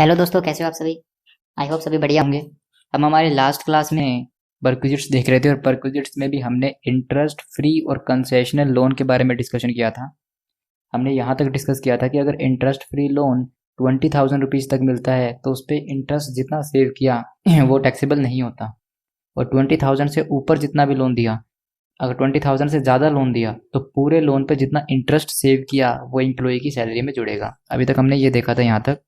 Hello दोस्तों, कैसे हो आप सभी। आई होप सभी बढ़िया होंगे। हम हमारे लास्ट क्लास में परक्विजिट्स देख रहे थे और परक्विजिट्स में भी हमने इंटरेस्ट फ्री और कंसेशनल लोन के बारे में डिस्कशन किया था। हमने यहाँ तक डिस्कस किया था कि अगर इंटरेस्ट फ्री लोन 20,000 रुपीज़ तक मिलता है तो उस पर इंटरेस्ट जितना सेव किया वो टैक्सेबल नहीं होता। और 20,000 से ऊपर जितना भी लोन दिया, अगर 20,000 से ज़्यादा लोन दिया तो पूरे लोन पे जितना इंटरेस्ट सेव किया वो एम्प्लॉय की सैलरी में जुड़ेगा। अभी तक हमने ये देखा था यहाँ तक।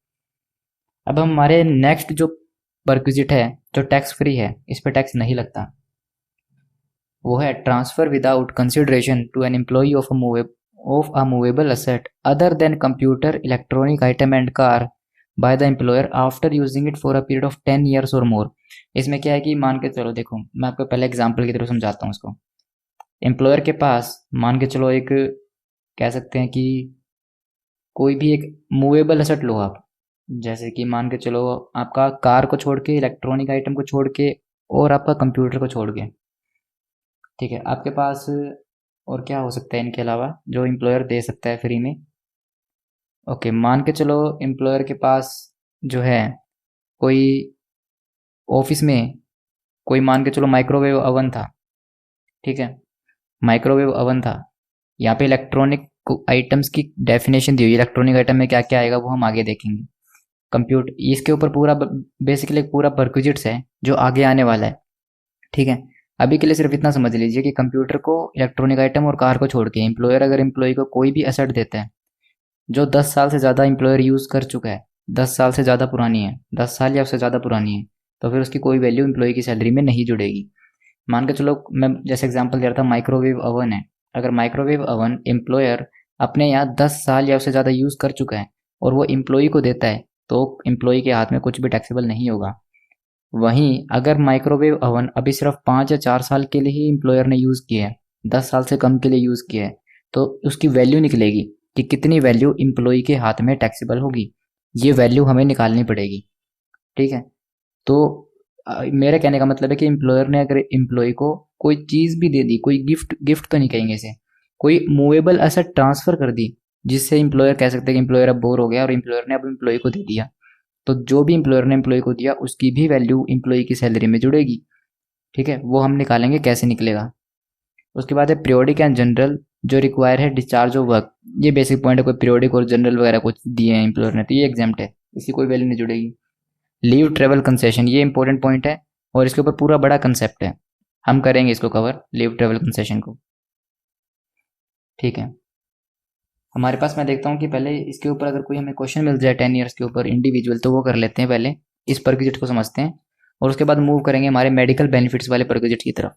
अब हमारे नेक्स्ट जो परक्विजिट है जो टैक्स फ्री है, इस पे टैक्स नहीं लगता, वो है transfer without consideration to an employee of a movable asset other than computer, electronic item and car by the employer after using it for a period of 10 years और मोर। इसमें क्या है कि मान के चलो, देखो मैं आपको पहले एग्जाम्पल की तरफ समझाता हूँ इसको। एम्प्लॉयर के पास मान के चलो एक, कह सकते हैं कि कोई भी एक मूवेबल असेट लो आप। जैसे कि मान के चलो आपका कार को छोड़ के, इलेक्ट्रॉनिक आइटम को छोड़ के और आपका कंप्यूटर को छोड़ के, ठीक है। आपके पास और क्या हो सकता है इनके अलावा जो एम्प्लॉयर दे सकता है फ्री में। ओके, मान के चलो एम्प्लॉयर के पास जो है कोई ऑफिस में, कोई मान के चलो माइक्रोवेव अवन था, ठीक है। माइक्रोवेव अवन था। यहाँ पे इलेक्ट्रॉनिक आइटम्स की डेफिनेशन दी हुई है। इलेक्ट्रॉनिक आइटम में क्या क्या आएगा वो हम आगे देखेंगे। कंप्यूटर, इसके ऊपर पूरा बेसिकली पूरा परक्विजिट्स है जो आगे आने वाला है, ठीक है। अभी के लिए सिर्फ इतना समझ लीजिए कि कंप्यूटर को, इलेक्ट्रॉनिक आइटम और कार को छोड़ के एम्प्लॉयर अगर एम्प्लॉय को कोई भी एसेट देता है जो 10 साल से ज़्यादा एम्प्लॉयर यूज़ कर चुका है, 10 साल से ज़्यादा पुरानी है, 10 साल या उससे ज़्यादा पुरानी है, तो फिर उसकी कोई वैल्यू एम्प्लॉय की सैलरी में नहीं जुड़ेगी। मान के चलो मैं जैसे एग्जांपल दे रहा था, माइक्रोवेव अवन है। अगर माइक्रोवेव अवन एम्प्लॉयर अपने यहाँ 10 साल या उससे ज़्यादा यूज़ कर चुका है और वो एम्प्लॉय को देता है तो एम्प्लॉय के हाथ में कुछ भी टैक्सेबल नहीं होगा। वहीं अगर माइक्रोवेव ओवन अभी सिर्फ 5 या 4 साल के लिए ही एम्प्लॉयर ने यूज़ किया है, 10 साल से कम के लिए यूज़ किया है, तो उसकी वैल्यू निकलेगी कि कितनी वैल्यू एम्प्लॉय के हाथ में टैक्सेबल होगी। ये वैल्यू हमें निकालनी पड़ेगी, ठीक है। तो मेरे कहने का मतलब है कि एम्प्लॉयर ने अगर एम्प्लॉय को कोई चीज़ भी दे दी, कोई गिफ्ट, गिफ्ट तो नहीं कहेंगे इसे, कोई मूवेबल एसेट ट्रांसफर कर दी, जिससे एम्प्लॉयर कह सकते हैं कि एम्प्लॉयर अब बोर हो गया और एम्प्लॉयर ने अब एम्प्लॉय को दे दिया, तो जो भी एम्प्लॉयर ने एम्प्लॉय को दिया उसकी भी वैल्यू एम्प्लॉय की सैलरी में जुड़ेगी, ठीक है। वो हम निकालेंगे कैसे निकलेगा। उसके बाद है पीरियोडिक एंड जनरल, जो रिक्वायर है डिस्चार्ज ऑफ वर्क। ये बेसिक पॉइंट है, कोई पीरियोडिक और जनरल वगैरह कुछ दिए हैं एम्प्लॉयर ने तो ये एग्जाम्प्ट है, इसकी कोई वैल्यू नहीं जुड़ेगी। लीव ट्रेवल कंसेशन, ये इंपॉर्टेंट पॉइंट है और इसके ऊपर पूरा बड़ा कंसेप्ट है, हम करेंगे इसको कवर, लीव ट्रेवल कंसेशन को, ठीक है। हमारे पास, मैं देखता हूँ कि पहले इसके ऊपर अगर कोई हमें क्वेश्चन मिल जाए 10 years के ऊपर इंडिविजुअल, तो वो कर लेते हैं। पहले इस परक्विजिट को समझते हैं और उसके बाद मूव करेंगे हमारे मेडिकल बेनिफिट्स वाले परक्विजिट की तरफ।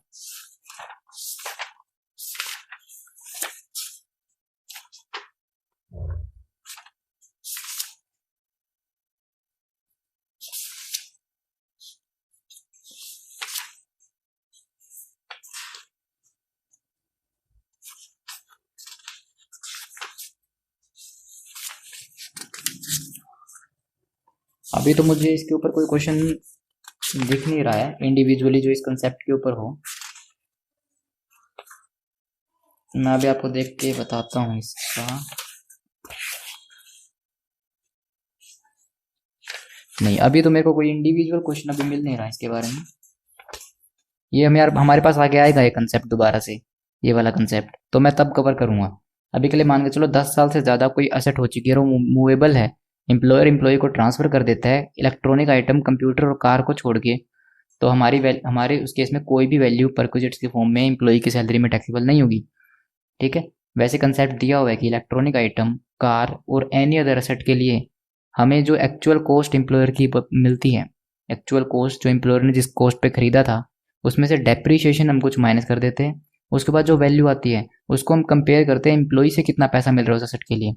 अभी तो मुझे इसके ऊपर कोई क्वेश्चन दिख नहीं रहा है इंडिविजुअली जो इस कंसेप्ट के ऊपर हो। मैं अभी आपको देख के बताता हूँ इसका। नहीं, अभी तो मेरे को कोई इंडिविजुअल क्वेश्चन अभी मिल नहीं रहा है इसके बारे में। ये हम यार, हमारे पास आगे आएगा ये कंसेप्ट दोबारा से, ये वाला कंसेप्ट तो मैं तब कवर करूंगा। अभी के लिए मान के चलो 10 साल से ज़्यादा कोई असेट हो चुकी है और वो मूवेबल है, एम्प्लॉयर एम्प्लॉय को ट्रांसफर कर देता है इलेक्ट्रॉनिक आइटम, कंप्यूटर और कार को छोड़ के, तो हमारे उस केस में कोई भी वैल्यू परक्विजिट्स के फॉर्म में एम्प्लॉय की सैलरी में टैक्सेबल नहीं होगी, ठीक है। वैसे कंसेप्ट दिया हुआ है कि इलेक्ट्रॉनिक आइटम, कार और एनी अदर असेट के लिए हमें जो एक्चुअल कॉस्ट एम्प्लॉयर की मिलती है, एक्चुअल कॉस्ट जो एम्प्लॉयर ने जिस कॉस्ट पे खरीदा था उसमें से डेप्रीशिएशन हम कुछ माइनस कर देते हैं। उसके बाद जो वैल्यू आती है उसको हम कंपेयर करते हैं एम्प्लॉय से कितना पैसा मिल रहा है उस असेट के लिए।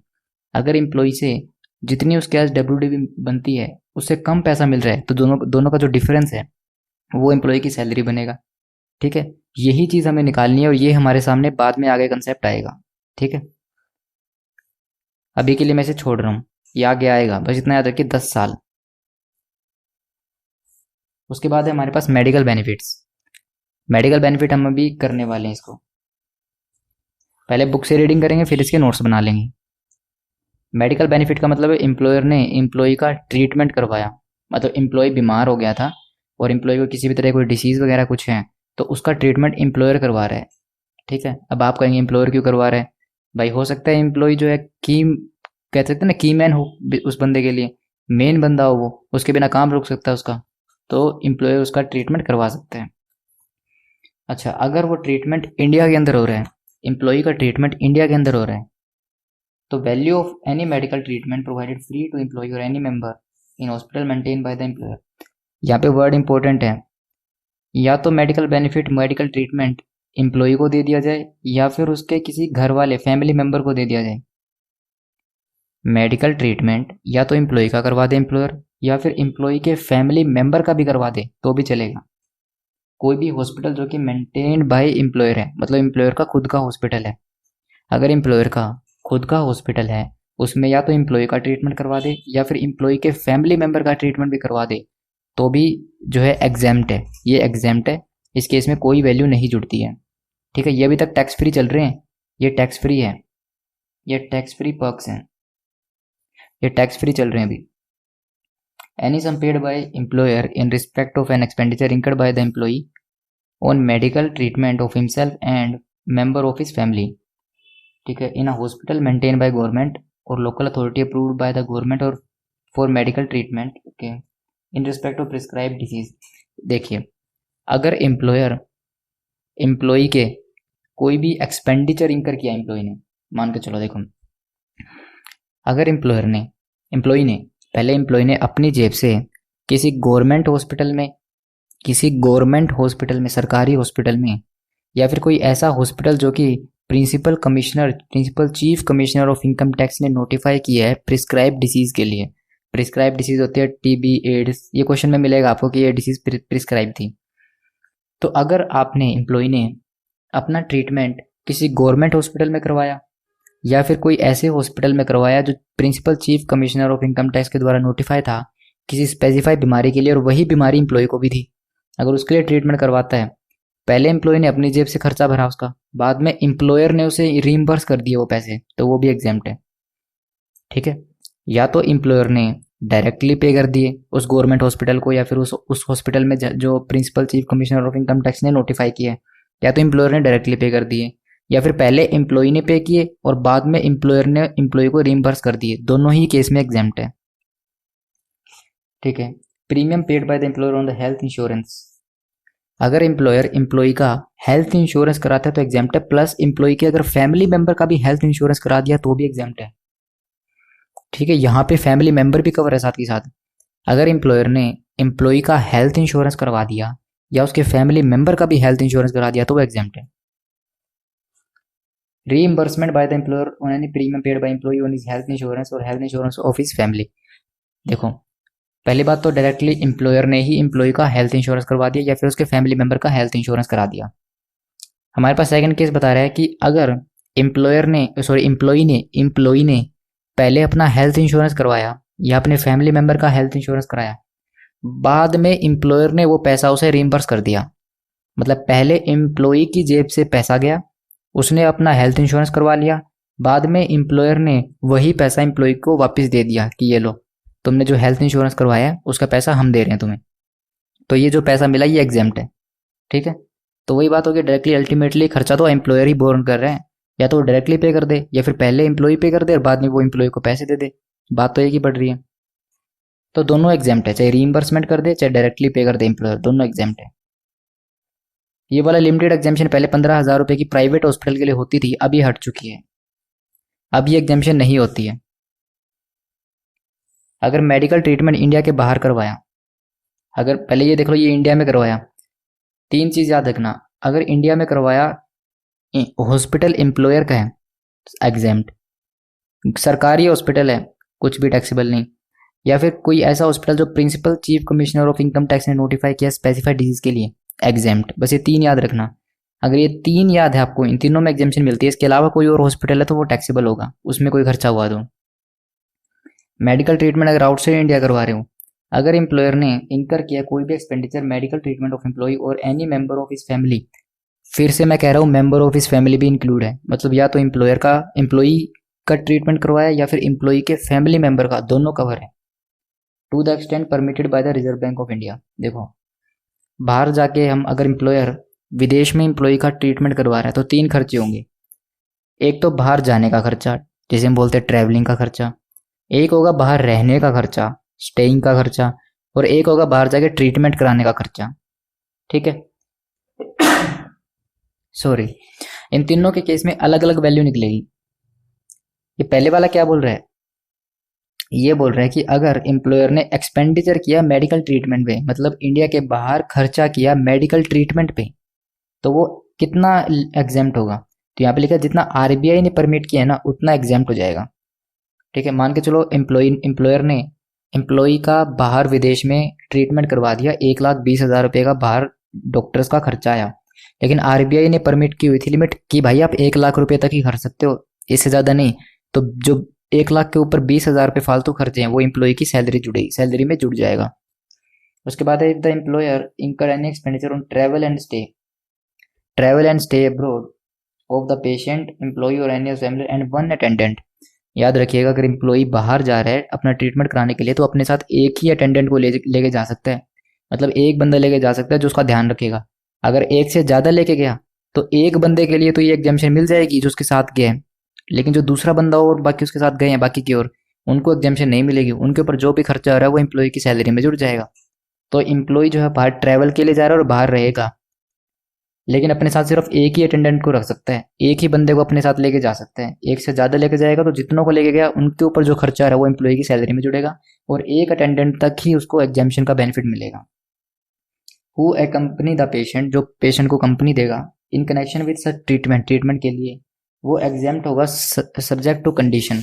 अगर एम्प्लॉय से जितनी उसके पास डब्ल्यू बनती है उससे कम पैसा मिल रहा है तो दोनों दोनों का जो डिफरेंस है वो एम्प्लॉय की सैलरी बनेगा, ठीक है। यही चीज़ हमें निकालनी है और ये हमारे सामने बाद में आगे कंसेप्ट आएगा, ठीक है। अभी के लिए मैं इसे छोड़ रहा हूँ, ये आगे आएगा, बस इतना याद रखिए 10 साल। उसके बाद है हमारे पास मेडिकल बेनिफिट्स। मेडिकल बेनिफिट हम अभी करने वाले हैं इसको, पहले बुक से रीडिंग करेंगे फिर इसके नोट्स बना लेंगे। मेडिकल बेनिफिट का मतलब है एम्प्लॉयर ने एम्प्लॉय का ट्रीटमेंट करवाया, मतलब एम्प्लॉय बीमार हो गया था और एम्प्लॉय को किसी भी तरह कोई डिसीज़ वगैरह कुछ है तो उसका ट्रीटमेंट एम्प्लॉयर करवा रहा है। ठीक है, अब आप कहेंगे एम्प्लॉयर क्यों करवा रहे हैं? भाई हो सकता है एम्प्लॉय जो है की कह सकते हैं ना की मैन हो उस बंदे के लिए, मेन बंदा हो वो, उसके बिना काम रुक सकता है उसका, तो एम्प्लॉयर उसका ट्रीटमेंट करवा सकते हैं। अच्छा, अगर वो ट्रीटमेंट इंडिया के अंदर हो रहा है, एम्प्लॉय का ट्रीटमेंट इंडिया के अंदर हो रहा है, तो value of any medical treatment provided free to employee और any member in hospital maintain by the employer. यहाँ पे वर्ड इंपॉर्टेंट है, या तो medical benefit medical treatment employee को दे दिया जाए या फिर उसके किसी घर वाले फैमिली मेंबर को दे दिया जाए। मेडिकल ट्रीटमेंट या तो एम्प्लॉय का करवा दे एम्प्लॉयर या फिर एम्प्लॉय के फैमिली मेंबर का भी करवा दे तो भी चलेगा। कोई भी हॉस्पिटल जो कि मेंटेन्ड बाय एम्प्लॉयर है, मतलब एम्प्लॉयर का खुद का हॉस्पिटल है, अगर एम्प्लॉयर का खुद का हॉस्पिटल है उसमें या तो एम्प्लॉय का ट्रीटमेंट करवा दे या फिर एम्प्लॉय के फैमिली मेंबर का ट्रीटमेंट भी करवा दे तो भी जो है एग्जेम्प्ट है, ये एग्जेम्प्ट है, इस केस में कोई वैल्यू नहीं जुड़ती है। ठीक है, ये अभी तक टैक्स फ्री चल रहे हैं, ये टैक्स फ्री है, ये टैक्स फ्री पर्क्स हैं, ये टैक्स फ्री चल रहे हैं अभी। Any sum paid by employer in respect of an expenditure incurred by the employee on medical treatment of himself and member of his family. ठीक है, in a hospital maintain by government और local authority approved by the government और for medical treatment, okay, in respect of prescribe disease. देखिए, अगर employer employee के कोई भी expenditure इंकर किया एम्प्लॉय ने, मान के चलो देखो, अगर एम्प्लॉय ने पहले एम्प्लॉय ने अपनी जेब से किसी गवर्नमेंट हॉस्पिटल में, किसी गवर्नमेंट हॉस्पिटल में, सरकारी हॉस्पिटल में, या फिर कोई ऐसा हॉस्पिटल जो कि principal chief commissioner of income tax ने नोटिफाई किया है प्रिस्क्राइब डिसीज के लिए। प्रिस्क्राइब डिसीज होती है टीबी, एड्स, ये क्वेश्चन में मिलेगा आपको कि ये डिसीज प्रिस्क्राइब थी। तो अगर आपने एम्प्लॉय ने अपना ट्रीटमेंट किसी गवर्नमेंट हॉस्पिटल में करवाया या फिर कोई ऐसे हॉस्पिटल में करवाया जो principal chief commissioner of income tax के द्वारा नोटिफाई था किसी स्पेसिफाइड बीमारी के लिए और वही बीमारी एम्प्लॉय को भी थी, अगर उसके लिए ट्रीटमेंट करवाता है, पहले एम्प्लॉय ने अपनी जेब से खर्चा भरा उसका, बाद में एम्प्लॉयर ने उसे रीइंबर्स कर दिए वो पैसे, तो वो भी एग्जेम्प्ट है। ठीक है, या तो एम्प्लॉयर ने डायरेक्टली पे कर दिए उस गवर्नमेंट हॉस्पिटल को या फिर उस हॉस्पिटल में जो principal chief commissioner of income tax ने नोटिफाई किया है, या तो एम्प्लॉयर ने डायरेक्टली पे कर दिए या फिर पहले एम्प्लॉय ने पे किए और बाद में एम्प्लॉयर ने एम्प्लॉय को रीइंबर्स कर दिए, दोनों ही केस में एग्जेम्प्ट है। ठीक है, premium paid by the employer on the health insurance, अगर एम्प्लॉयर एम्प्लॉय का हेल्थ इंश्योरेंस कराता है तो एग्जेम्प्ट है, प्लस एम्प्लॉय के अगर फैमिली मेंबर का भी हेल्थ इंश्योरेंस करा दिया तो भी एग्जेम्प्ट है। ठीक है, यहाँ पे फैमिली मेंबर भी कवर है साथ ही साथ। अगर एम्प्लॉयर ने एम्प्लॉय का हेल्थ इंश्योरेंस करवा दिया या उसके फैमिली मेंबर का भी हेल्थ इंश्योरेंस करा दिया तो वो एग्जेम्प्ट है। Reimbursement by the employer on any premium paid by employee on his health insurance और health insurance of his family. देखो, पहली बात तो डायरेक्टली एम्प्लॉयर ने ही एम्प्लॉय का हेल्थ इंश्योरेंस करवा दिया या फिर उसके फैमिली मेंबर का हेल्थ इंश्योरेंस करा दिया। हमारे पास सेकंड केस बता रहा है कि अगर एम्प्लॉय ने पहले अपना हेल्थ इंश्योरेंस करवाया या अपने फैमिली मेंबर का हेल्थ इंश्योरेंस कराया, बाद में एम्प्लॉयर ने वो पैसा उसे रीइंबर्स कर दिया, मतलब पहले एम्प्लॉय की जेब से पैसा गया, उसने अपना हेल्थ इंश्योरेंस करवा लिया, बाद में एम्प्लॉयर ने वही पैसा एम्प्लॉय को वापस दे दिया कि ये लो, तुमने जो हेल्थ इंश्योरेंस करवाया है उसका पैसा हम दे रहे हैं तुम्हें, तो ये जो पैसा मिला ये एग्जेम्प्ट है। ठीक है, तो वही बात होगी, डायरेक्टली अल्टीमेटली खर्चा तो एम्प्लॉयर ही बोर्न कर रहे हैं, या तो वो डायरेक्टली पे कर दे या फिर पहले एम्प्लॉय पे कर दे और बाद में वो एम्प्लॉय को पैसे दे दे, बात तो एक ही पड़ रही है। तो दोनों एग्जेम्प्ट है, चाहे रीइंबर्समेंट कर दे चाहे डायरेक्टली पे कर दे एम्प्लॉयर, दोनों एग्जेम्प्ट है। ये वाला लिमिटेड एग्जामेशन पहले 15,000 रुपए की प्राइवेट हॉस्पिटल के लिए होती थी, अब ये हट चुकी है, अब ये एग्जामेशन नहीं होती है। अगर मेडिकल ट्रीटमेंट इंडिया के बाहर करवाया, अगर पहले ये देख लो ये इंडिया में करवाया, तीन चीज याद रखना, अगर इंडिया में करवाया हॉस्पिटल एम्प्लॉयर का है एग्जेम्प्ट, सरकारी हॉस्पिटल है कुछ भी टैक्सेबल नहीं, या फिर कोई ऐसा हॉस्पिटल जो principal chief commissioner of income tax ने नोटिफाई किया स्पेसिफाइड डिजीज के लिए, एग्जेम्प्ट। बस ये तीन याद रखना, अगर ये तीन याद है आपको, इन तीनों में एग्जेम्पशन मिलती है, इसके अलावा कोई और हॉस्पिटल है तो वो टैक्सेबल होगा, उसमें कोई खर्चा हुआ तो। मेडिकल ट्रीटमेंट अगर आउटसाइड इंडिया करवा रहे हो, अगर एम्प्लॉयर ने इंकर किया कोई भी expenditure medical treatment of employee और any member of his family, फिर से मैं कह रहा हूँ मेंबर ऑफ हिज फैमिली भी इंक्लूड है, मतलब या तो एम्प्लॉयर का एम्प्लॉई का ट्रीटमेंट करवाया या फिर एम्प्लॉई के फैमिली मेंबर का, दोनों कवर है। To the extent permitted by the Reserve Bank of India. देखो, बाहर जाके हम अगर एम्प्लॉयर विदेश में एम्प्लॉई का ट्रीटमेंट करवा रहा है तो 3 खर्चे होंगे। एक तो बाहर जाने का खर्चा, जिसे हम बोलते हैं ट्रैवलिंग का खर्चा। एक होगा बाहर रहने का खर्चा, स्टेइंग का खर्चा। और एक होगा बाहर जाके ट्रीटमेंट कराने का खर्चा। ठीक है, सॉरी, इन तीनों के केस में अलग अलग वैल्यू निकलेगी। ये पहले वाला क्या बोल रहा है, ये बोल रहा है कि अगर एम्प्लॉयर ने एक्सपेंडिचर किया मेडिकल ट्रीटमेंट पे, मतलब इंडिया के बाहर खर्चा किया मेडिकल ट्रीटमेंट पे, तो वो कितना एग्जेम्प्ट होगा। तो यहाँ पे लिखा है जितना आरबीआई ने परमिट किया है ना उतना एग्जेम्प्ट हो जाएगा। ठीक है, मान के चलो एम्प्लॉयर ने एम्प्लॉई का बाहर विदेश में ट्रीटमेंट करवा दिया, 1,20,000 रुपये का बाहर डॉक्टर्स का खर्चा आया, लेकिन आरबीआई ने परमिट की हुई थी लिमिट कि भाई आप 1,00,000 रुपये तक ही खर्च सकते हो, इससे ज़्यादा नहीं। तो जो 1,00,000 के ऊपर 20,000 रुपये फालतू खर्चे हैं वो एम्प्लॉई की सैलरी में जुड़ जाएगा। उसके बाद है, if the employer incur any expenditure on travel and stay abroad of the patient employee और any family and one attendant. याद रखिएगा, अगर एम्प्लॉई बाहर जा रहा है अपना ट्रीटमेंट कराने के लिए तो अपने साथ एक ही अटेंडेंट को लेके जा सकता है, मतलब एक बंदा लेके जा सकता है जो उसका ध्यान रखेगा। अगर एक से ज़्यादा लेके गया तो एक बंदे के लिए तो ये एग्जाम्शन मिल जाएगी जो उसके साथ गया है, लेकिन जो दूसरा बंदा और बाकी उसके साथ गए हैं बाकी की ओर, उनको एग्जाम्शन नहीं मिलेगी। उनके ऊपर जो भी खर्चा आ रहा है वो एम्प्लॉई की सैलरी में जुड़ जाएगा। तो एम्प्लॉई जो है बाहर ट्रैवल के लिए जा रहा है और बाहर रहेगा, लेकिन अपने साथ सिर्फ एक ही अटेंडेंट को रख सकता है, एक ही बंदे को अपने साथ लेके जा सकते हैं। एक से ज़्यादा लेके जाएगा तो जितनों को लेके गया उनके ऊपर जो खर्चा आ रहा है वो एम्प्लॉई की सैलरी में जुड़ेगा, और एक अटेंडेंट तक ही उसको एग्जाम्शन का बेनिफिट मिलेगा। हु एक्कम्पनी द पेशेंट, जो पेशेंट को कंपनी देगा इन कनेक्शन विद सच ट्रीटमेंट के लिए, वो एग्जाम्प्ट होगा सब्जेक्ट टू कंडीशन।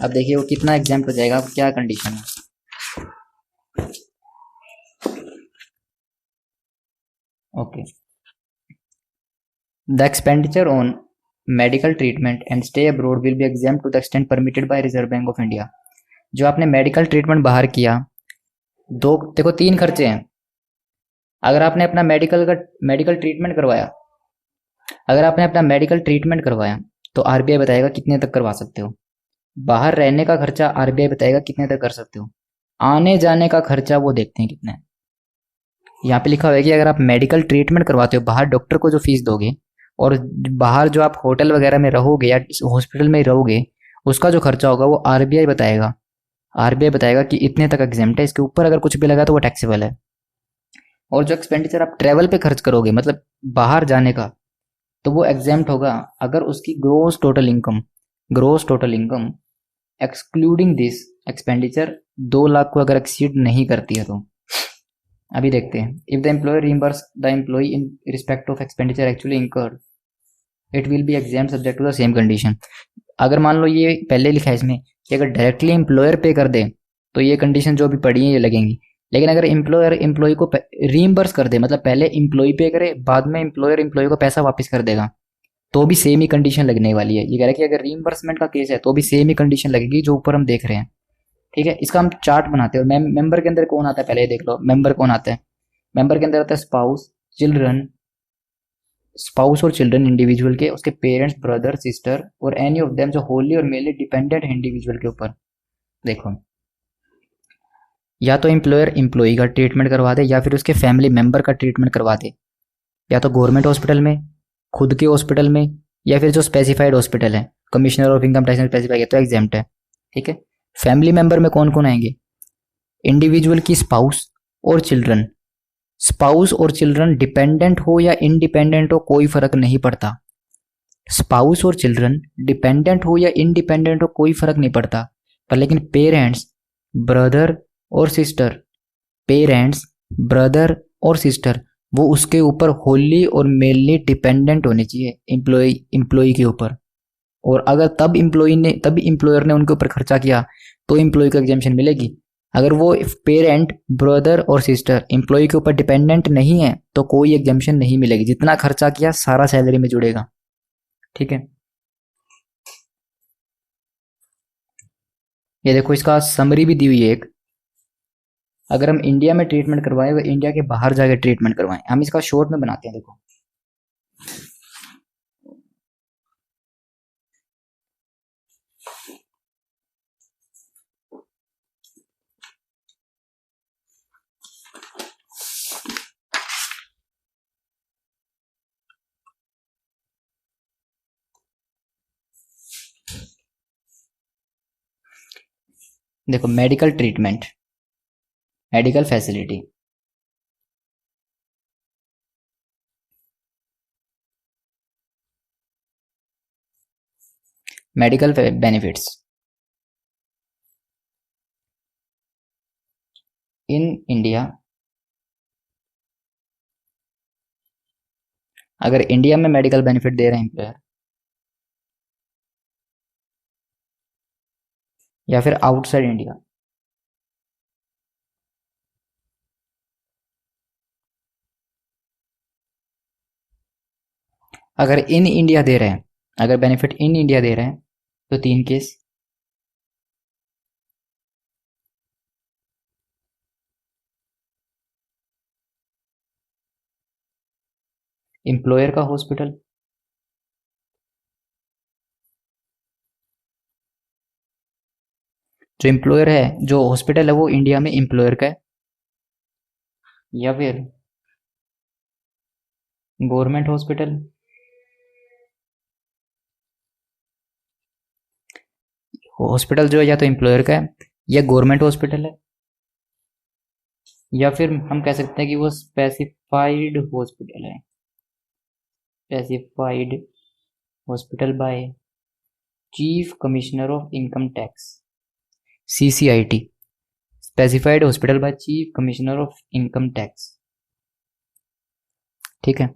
अब देखिए वो कितना एग्जाम्प्ट हो जाएगा, क्या कंडीशन है। Okay, the expenditure on medical treatment and stay abroad will be exempt to the extent permitted by Reserve Bank of India. जो आपने मेडिकल ट्रीटमेंट बाहर किया, देखो 3 खर्चे हैं। अगर आपने अपना मेडिकल ट्रीटमेंट करवाया, अगर आपने अपना मेडिकल ट्रीटमेंट करवाया तो आरबीआई बताएगा कितने तक करवा सकते हो। बाहर रहने का खर्चा आरबीआई बताएगा कितने तक कर सकते हो। आने जाने का खर्चा वो देखते हैं कितना है। यहाँ पे लिखा हुआ है कि अगर आप मेडिकल ट्रीटमेंट करवाते हो, बाहर डॉक्टर को जो फीस दोगे, और बाहर जो आप होटल वगैरह में रहोगे या हॉस्पिटल में रहोगे, उसका जो खर्चा होगा वो आरबीआई बताएगा। आरबीआई बताएगा कि इतने तक एग्जेम्प्ट है, इसके ऊपर अगर कुछ भी लगा तो वो टैक्सेबल है। और जो एक्सपेंडिचर आप ट्रैवल पे खर्च करोगे, मतलब बाहर जाने का, तो वो एग्जेम्प्ट होगा अगर उसकी gross total income excluding this expenditure 2,00,000 को अगर एक्सीड नहीं करती है तो। अभी देखते हैं, if the employer reimburse the employee in respect of expenditure actually incurred, it will be exempt subject to the same condition. अगर मान लो ये पहले लिखा है इसमें कि अगर डायरेक्टली एम्प्लॉयर पे कर दे तो ये कंडीशन जो भी पड़ी है ये लगेंगी, लेकिन अगर एम्प्लॉयर एम्प्लॉय को रीइंबर्स कर दे, मतलब पहले एम्प्लॉय पे करे बाद में एम्प्लॉयर एम्प्लॉय को पैसा वापस कर देगा, तो भी सेम ही कंडीशन लगने वाली है। ये कह रहा है कि अगर रीइंबर्समेंट का केस है तो भी सेम ही कंडीशन लगेगी जो ऊपर हम देख रहे हैं। ठीक है, इसका हम चार्ट बनाते हैं। मेंबर के अंदर कौन आता है पहले देख लो। मेंबर कौन आता है, मेंबर के अंदर आता है स्पाउस और चिल्ड्रन इंडिविजुअल के, उसके पेरेंट्स, ब्रदर, सिस्टर और एनी ऑफ देम जो होली और मेनली डिपेंडेंट है इंडिविजुअल के ऊपर। देखो, या तो एम्प्लॉयर एम्प्लॉई का ट्रीटमेंट करवा दे या फिर उसके फैमिली मेंबर का ट्रीटमेंट करवा दे, या तो गवर्नमेंट हॉस्पिटल में, खुद के हॉस्पिटल में, या फिर जो स्पेसिफाइड हॉस्पिटल है, कमिश्नर ऑफ इनकम टैक्स ने स्पेसिफाई किया तो एग्जेम्प्ट है। ठीक है, फैमिली मेंबर में कौन कौन आएंगे, इंडिविजुअल की स्पाउस और चिल्ड्रन। स्पाउस और चिल्ड्रन डिपेंडेंट हो या इंडिपेंडेंट हो कोई फर्क नहीं पड़ता। स्पाउस और चिल्ड्रन डिपेंडेंट हो या इंडिपेंडेंट हो कोई फर्क नहीं पड़ता, पर लेकिन पेरेंट्स, ब्रदर और सिस्टर वो उसके ऊपर होली और मेनली डिपेंडेंट होने चाहिए एम्प्लॉय के ऊपर। और अगर तब एम्प्लॉयर ने उनके ऊपर खर्चा किया तो एम्प्लॉय को एग्जेम्पशन मिलेगी। अगर वो पेरेंट, ब्रदर और सिस्टर एम्प्लॉय के ऊपर डिपेंडेंट नहीं है तो कोई एग्जेम्पशन नहीं मिलेगी। जितना खर्चा किया सारा सैलरी में जुड़ेगा। ठीक है, ये देखो इसका समरी भी दी हुई है एक। अगर हम इंडिया में ट्रीटमेंट करवाएं व इंडिया के बाहर जाकर ट्रीटमेंट करवाएं, हम इसका शॉर्ट में बनाते हैं। देखो, देखो, medical treatment, medical facility, medical benefits in India. अगर इंडिया में मेडिकल बेनिफिट दे रहे हैं एम्प्लॉयर, या फिर आउटसाइड इंडिया। अगर इन इंडिया दे रहे हैं, अगर बेनिफिट इन इंडिया दे रहे हैं, तो 3 केस। एम्प्लॉयर का हॉस्पिटल, जो एम्प्लॉयर है, जो हॉस्पिटल है वो इंडिया में एम्प्लॉयर का है, या फिर गवर्नमेंट हॉस्पिटल। हॉस्पिटल जो है या तो एम्प्लॉयर का है या गवर्नमेंट हॉस्पिटल है, या फिर हम कह सकते हैं कि वो स्पेसिफाइड हॉस्पिटल है, specified hospital by chief commissioner of income tax, CCIT, specified hospital by chief commissioner of income tax. ठीक है,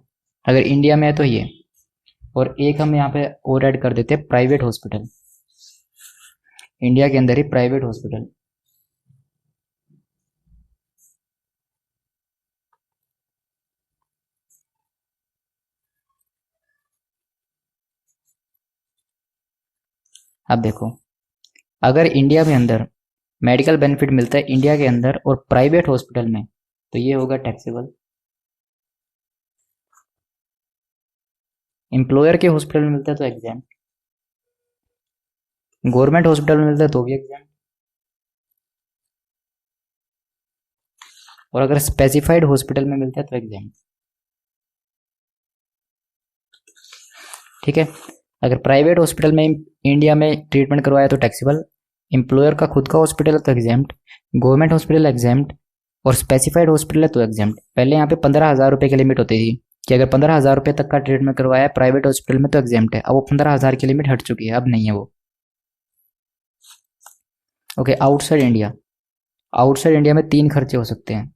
अगर इंडिया में है तो ये, और एक हम यहाँ पे और ऐड कर देते हैं, प्राइवेट हॉस्पिटल, इंडिया के अंदर ही प्राइवेट हॉस्पिटल। अब देखो, अगर इंडिया में अंदर मेडिकल बेनिफिट मिलता है इंडिया के अंदर और प्राइवेट हॉस्पिटल में, तो ये होगा टैक्सेबल। एम्प्लॉयर के हॉस्पिटल में मिलता है तो एग्जाम, गवर्नमेंट हॉस्पिटल में मिलता है तो भी एग्जाम, और अगर स्पेसिफाइड हॉस्पिटल में मिलता है तो एग्जाम। ठीक है, अगर प्राइवेट हॉस्पिटल में इंडिया में ट्रीटमेंट करवाया तो टैक्सेबल, एम्प्लॉयर का खुद का हॉस्पिटल है तो एग्जाम्ड, गवर्नमेंट हॉस्पिटल एग्जाम्ड, और स्पेसिफाइड हॉस्पिटल है तो एग्जाम्ड। पहले यहाँ पे 15,000 रुपये की लिमिट होती थी कि अगर 15,000 रुपये तक का ट्रीटमेंट करवाया है प्राइवेट हॉस्पिटल में तो एग्जाम्ड है, अब वो 15,000 की लिमिट हट चुकी है, अब नहीं है वो। Okay, outside India, outside India में 3 खर्चे हो सकते हैं।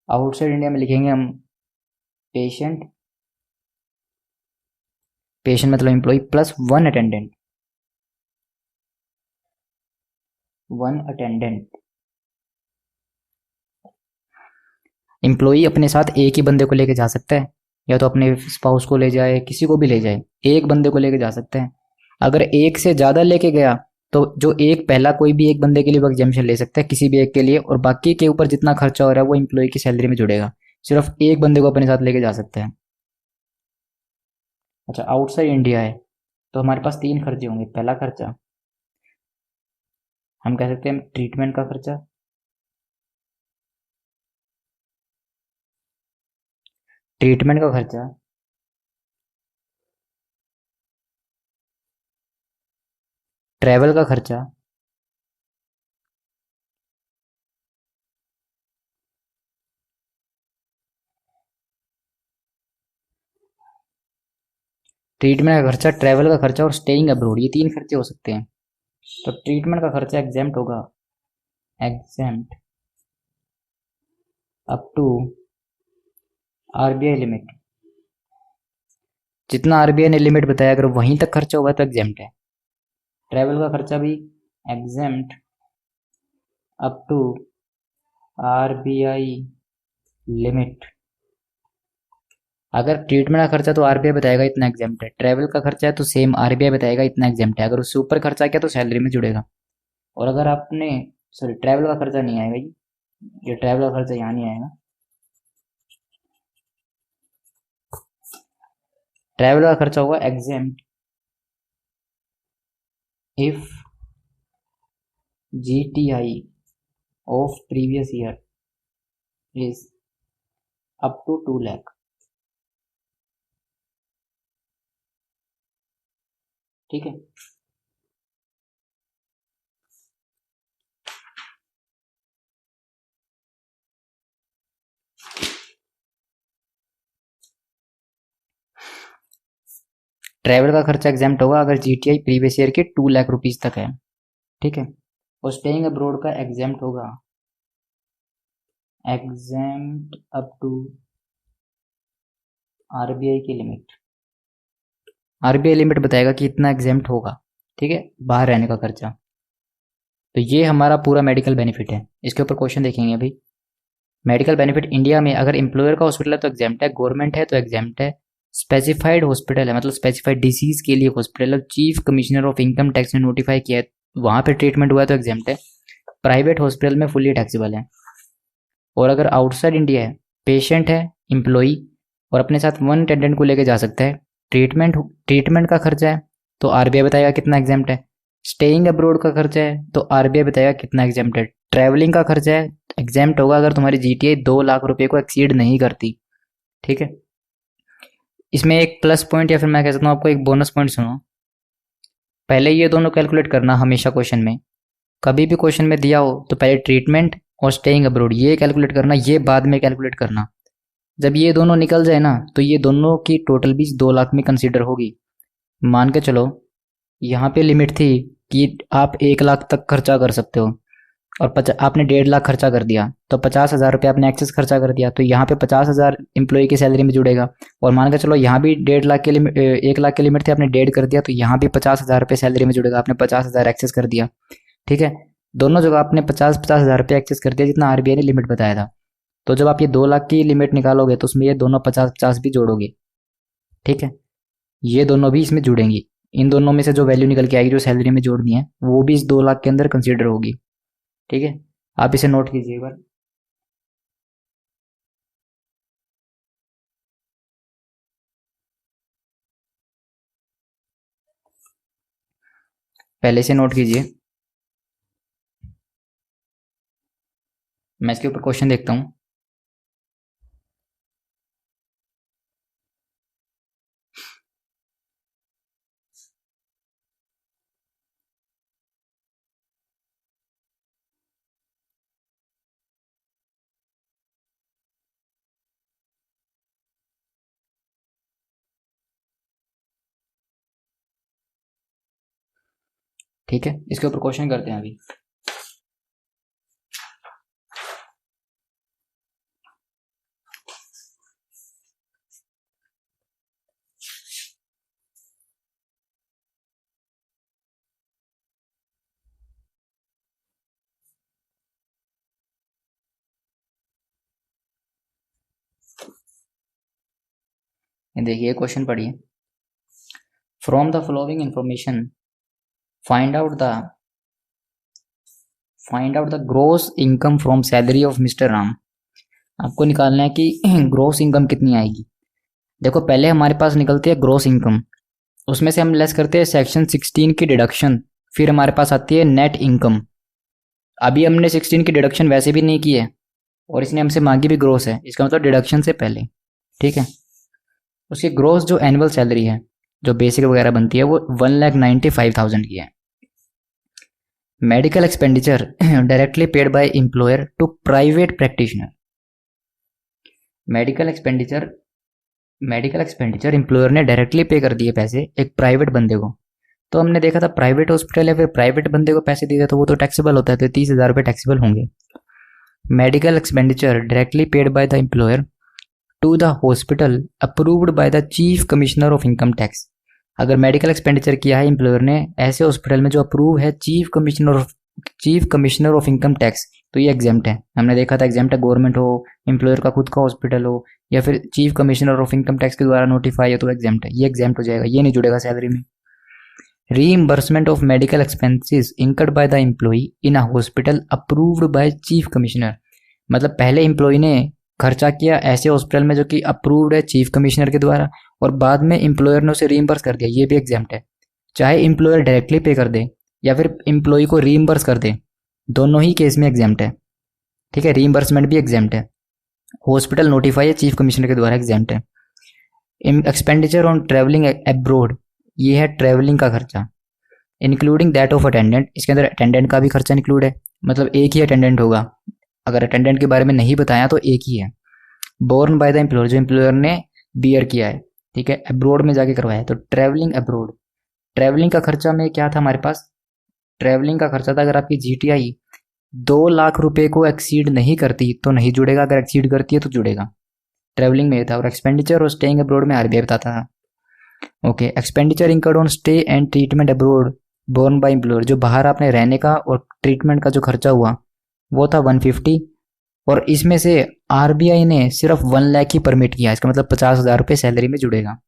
आउटसाइड इंडिया में लिखेंगे हम पेशेंट, पेशेंट मतलब employee plus 1 attendant, 1 attendant. Employee अपने साथ एक ही बंदे को लेके जा सकता है, या तो अपने स्पाउस को ले जाए, किसी को भी ले जाए, एक बंदे को लेके जा सकते हैं। अगर एक से ज़्यादा लेके गया तो जो एक पहला कोई भी एक बंदे के लिए वो एग्जामेशन ले सकता है किसी भी एक के लिए, और बाकी के ऊपर जितना खर्चा हो रहा है वो एम्प्लॉय की सैलरी में जुड़ेगा। सिर्फ एक बंदे को अपने साथ लेके जा सकते हैं। अच्छा, आउटसाइड इंडिया है तो हमारे पास 3 खर्चे होंगे। पहला खर्चा हम कह सकते हैं ट्रीटमेंट का खर्चा, ट्रीटमेंट का खर्चा, ट्रैवल का खर्चा, ट्रीटमेंट का खर्चा, ट्रैवल का खर्चा और स्टेइंग अब्रोड, ये 3 खर्चे हो सकते हैं। तो ट्रीटमेंट का खर्चा एग्जाम्प्ट होगा, exempt up to RBI limit. जितना RBI ने लिमिट बताया अगर वहीं तक खर्चा होगा तो एग्जाम्प्ट है। ट्रैवल का खर्चा भी exempt up to RBI limit. अगर ट्रीटमेंट का खर्चा तो RBI बताएगा इतना एग्जाम्प्ट है, ट्रैवल का खर्चा है तो सेम RBI बताएगा इतना एग्जाम्प्ट है, अगर उससे ऊपर खर्चा किया तो सैलरी में जुड़ेगा। और अगर आपने, सॉरी, ट्रैवल का खर्चा नहीं आएगा, ये ट्रैवल का खर्चा यहाँ नहीं आएगा। ट्रैवल का खर्चा होगा exempt if GTI of previous year is up to 2 lakh. ठीक है, ट्रैवल का खर्चा एग्जाम्प्ट होगा अगर GTI प्रीवियस ईयर के 2 लाख रुपीज तक है। ठीक है, और स्टेइंग अब्रोड का एग्जाम्प्ट होगा एग्जाम्प्ट अप टू RBI की लिमिट। RBI लिमिट बताएगा कि इतना एग्जाम्प्ट होगा। ठीक है, बाहर रहने का खर्चा। तो ये हमारा पूरा मेडिकल बेनिफिट है। इसके ऊपर क्वेश्चन देखेंगे अभी। मेडिकल बेनिफिट इंडिया में अगर एम्प्लॉयर का हॉस्पिटल है तो एग्जाम्प्ट है, गवर्नमेंट है तो एग्जाम्प्ट है, स्पेसिफाइड हॉस्पिटल है मतलब स्पेसिफाइड डिसीज के लिए हॉस्पिटल है, chief commissioner of income tax ने नोटिफाई किया है वहां पे ट्रीटमेंट हुआ है तो एग्जाम्प्ट है, प्राइवेट हॉस्पिटल में फुली टैक्सेबल है। और अगर आउटसाइड इंडिया है, पेशेंट है, एम्प्लॉई और अपने साथ 1 अटेंडेंट को लेके जा सकता है, ट्रीटमेंट का खर्चा है तो RBI बताएगा कितना एग्जाम्प्ट है, स्टेइंग अब्रोड का खर्चा है तो RBI बताएगा कितना एग्जाम्प्ट है, ट्रैवलिंग का खर्चा है एग्जाम्प्ट होगा अगर तुम्हारी GTI 2 लाख रुपए को एक्सीड नहीं करती। ठीक है, इसमें एक प्लस पॉइंट या फिर मैं कह सकता हूँ आपको एक बोनस पॉइंट सुनो। पहले ये दोनों कैलकुलेट करना हमेशा क्वेश्चन में, कभी भी क्वेश्चन में दिया हो तो पहले ट्रीटमेंट और स्टेइंग अब्रोड ये कैलकुलेट करना, ये बाद में कैलकुलेट करना। जब ये दोनों निकल जाए ना तो ये दोनों की टोटल भी 2 लाख में कंसीडर होगी। मान के चलो यहाँ पे लिमिट थी कि आप 1 लाख तक खर्चा कर सकते हो और आपने 1.5 लाख खर्चा कर दिया तो 50,000 रुपये आपने एक्सेस खर्चा कर दिया तो यहाँ पे 50,000 एम्प्लॉय की सैलरी में जुड़ेगा। और मान के चलो यहाँ भी 1.5 लाख के लिमिट 1 लाख की लिमिट थी, आपने 1.5 कर दिया तो यहाँ भी 50,000 रुपये सैलरी में जुड़ेगा, आपने 50,000 एक्सेस कर दिया। ठीक है, दोनों जगह आपने 50,000 रुपये एक्सेस कर दिया जितना RBI ने लिमिट बताया था। तो जब आप ये 2 लाख की लिमिट निकालोगे तो उसमें ये दोनों 50-50 भी जोड़ोगे। ठीक है, ये दोनों भी इसमें जुड़ेंगी, इन दोनों में से जो वैल्यू निकल के आएगी जो सैलरी में जोड़नी है वो भी इस 2 लाख के अंदर कंसीडर होगी। ठीक है, आप इसे नोट कीजिए एक बार। पहले से नोट कीजिए, मैं इसके ऊपर क्वेश्चन देखता हूँ। ठीक है, इसके ऊपर क्वेश्चन करते हैं अभी। देखिए क्वेश्चन पढ़िए। From the following information find out the gross income from salary of mister Ram. आपको निकालना है कि ग्रोस इनकम कितनी आएगी। देखो पहले हमारे पास निकलती है ग्रोस इनकम, उसमें से हम लेस करते हैं सेक्शन 16 की डिडक्शन, फिर हमारे पास आती है नेट इनकम। अभी हमने 16 की डिडक्शन वैसे भी नहीं की है और इसने हमसे मांगी भी ग्रोस है, इसका मतलब डिडक्शन से पहले। ठीक है, उसकी ग्रोस जो एनुअल सैलरी है जो बेसिक वगैरह बनती है वो 1,95,000 की है। Medical expenditure directly paid by employer to private practitioner. Medical expenditure employer ने डायरेक्टली पे कर दिए पैसे एक प्राइवेट बंदे को। तो हमने देखा था प्राइवेट हॉस्पिटल है फिर प्राइवेट बंदे को पैसे दिए तो वो तो टैक्सेबल होता है, तो 30,000 रुपये टैक्सेबल होंगे। Medical expenditure directly paid by the employer to the hospital approved by the chief commissioner of income tax. अगर मेडिकल एक्सपेंडिचर किया है एम्प्लॉयर ने ऐसे हॉस्पिटल में जो अप्रूव है chief commissioner of income tax तो ये एग्जाम्प्ट है। हमने देखा था एग्जाम्प्ट है, गवर्नमेंट हो, एम्प्लॉयर का खुद का हॉस्पिटल हो या फिर chief commissioner of income tax के द्वारा नोटिफाई हो तो एग्जाम्प्ट है, ये एग्जाम्प्ट हो जाएगा, ये नहीं जुड़ेगा सैलरी में। Reimbursement of medical expenses incurred by the employee in a hospital approved by chief commissioner. मतलब पहले एम्प्लॉई ने खर्चा किया ऐसे हॉस्पिटल में जो कि अप्रूव्ड है चीफ कमिश्नर के द्वारा, और बाद में एम्प्लॉयर ने उसे रीइंबर्स कर दिया, ये भी एग्जाम्प्ट है। चाहे एम्प्लॉयर डायरेक्टली पे कर दे या फिर एम्प्लॉय को रीइंबर्स कर दे, दोनों ही केस में एग्जाम्प्ट है। ठीक है, रीइंबर्समेंट भी एग्जाम्प्ट है। हॉस्पिटल नोटिफाई है चीफ कमिश्नर के द्वारा, एग्जाम्प्ट है। एक्सपेंडिचर ऑन ट्रैवलिंग अब्रोड, ये है ट्रैवलिंग का खर्चा, इंक्लूडिंग दैट ऑफ अटेंडेंट, इसके अंदर अटेंडेंट का भी खर्चा इंक्लूड है, मतलब एक ही अटेंडेंट होगा, अगर अटेंडेंट के बारे में नहीं बताया तो एक ही है। बोर्न बाय द एम्प्लॉयर, जो एम्प्लॉयर ने बियर किया है, ठीक है, अब्रोड में जाके करवाया है। तो ट्रैवलिंग अब्रोड, ट्रैवलिंग का खर्चा में क्या था हमारे पास, ट्रैवलिंग का खर्चा था, अगर आपकी जीटीआई 2 लाख रुपए को एक्सीड नहीं करती तो नहीं जुड़ेगा, अगर एक्सीड करती है तो जुड़ेगा। ट्रैवलिंग में था। और एक्सपेंडिचर और स्टेइंग अब्रोड में आरबीआई बताता था। Okay, expenditure incurred on stay and treatment abroad borne by employer, जो बाहर आपने रहने का और ट्रीटमेंट का जो खर्चा हुआ वो था 150, और इसमें से आरबीआई ने सिर्फ 1 लाख ही परमिट किया, इसका मतलब 50,000 रुपये सैलरी में जुड़ेगा।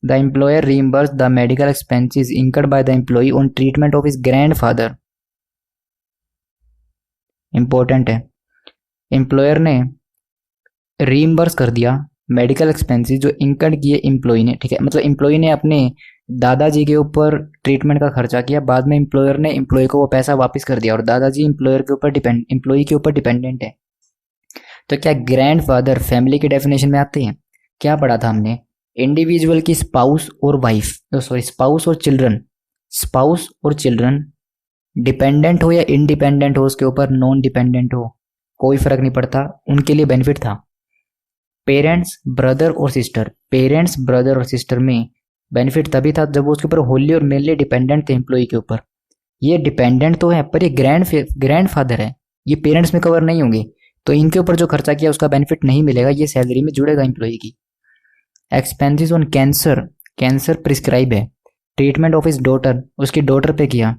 The employer reimburse the medical expenses incurred by the employee on treatment of his grandfather, important है, एम्प्लॉयर ने रीइंबर्स कर दिया मेडिकल एक्सपेंसेस जो इंकर्ड किए एम्प्लॉय ने, ठीक है, मतलब एम्प्लॉय ने अपने दादाजी के ऊपर ट्रीटमेंट का खर्चा किया, बाद में एम्प्लॉयर ने एम्प्लॉय को वो पैसा वापस कर दिया, और दादाजी एम्प्लॉयर के ऊपर एम्प्लॉय के ऊपर डिपेंडेंट है। तो क्या ग्रैंडफादर फैमिली की डेफिनेशन में आते हैं? क्या पढ़ा था हमने, इंडिविजुअल की स्पाउस और वाइफ, सॉरी स्पाउस और चिल्ड्रन, स्पाउस और चिल्ड्रन डिपेंडेंट हो या इंडिपेंडेंट हो, उसके ऊपर नॉन डिपेंडेंट हो, कोई फर्क नहीं पड़ता, उनके लिए बेनिफिट था। पेरेंट्स ब्रदर और सिस्टर, पेरेंट्स ब्रदर और सिस्टर में बेनिफिट तभी था जब वो उसके ऊपर होली और मेनली डिपेंडेंट थे एम्प्लॉय के ऊपर। ये डिपेंडेंट तो है पर ये ग्रैंड फादर है, ये पेरेंट्स में कवर नहीं होंगे, तो इनके ऊपर जो खर्चा किया उसका बेनिफिट नहीं मिलेगा, ये सैलरी में जुड़ेगा एम्प्लॉय की। Expenses on cancer, cancer prescribe है, ट्रीटमेंट ऑफ हिज डॉटर, उसकी डॉटर पे किया,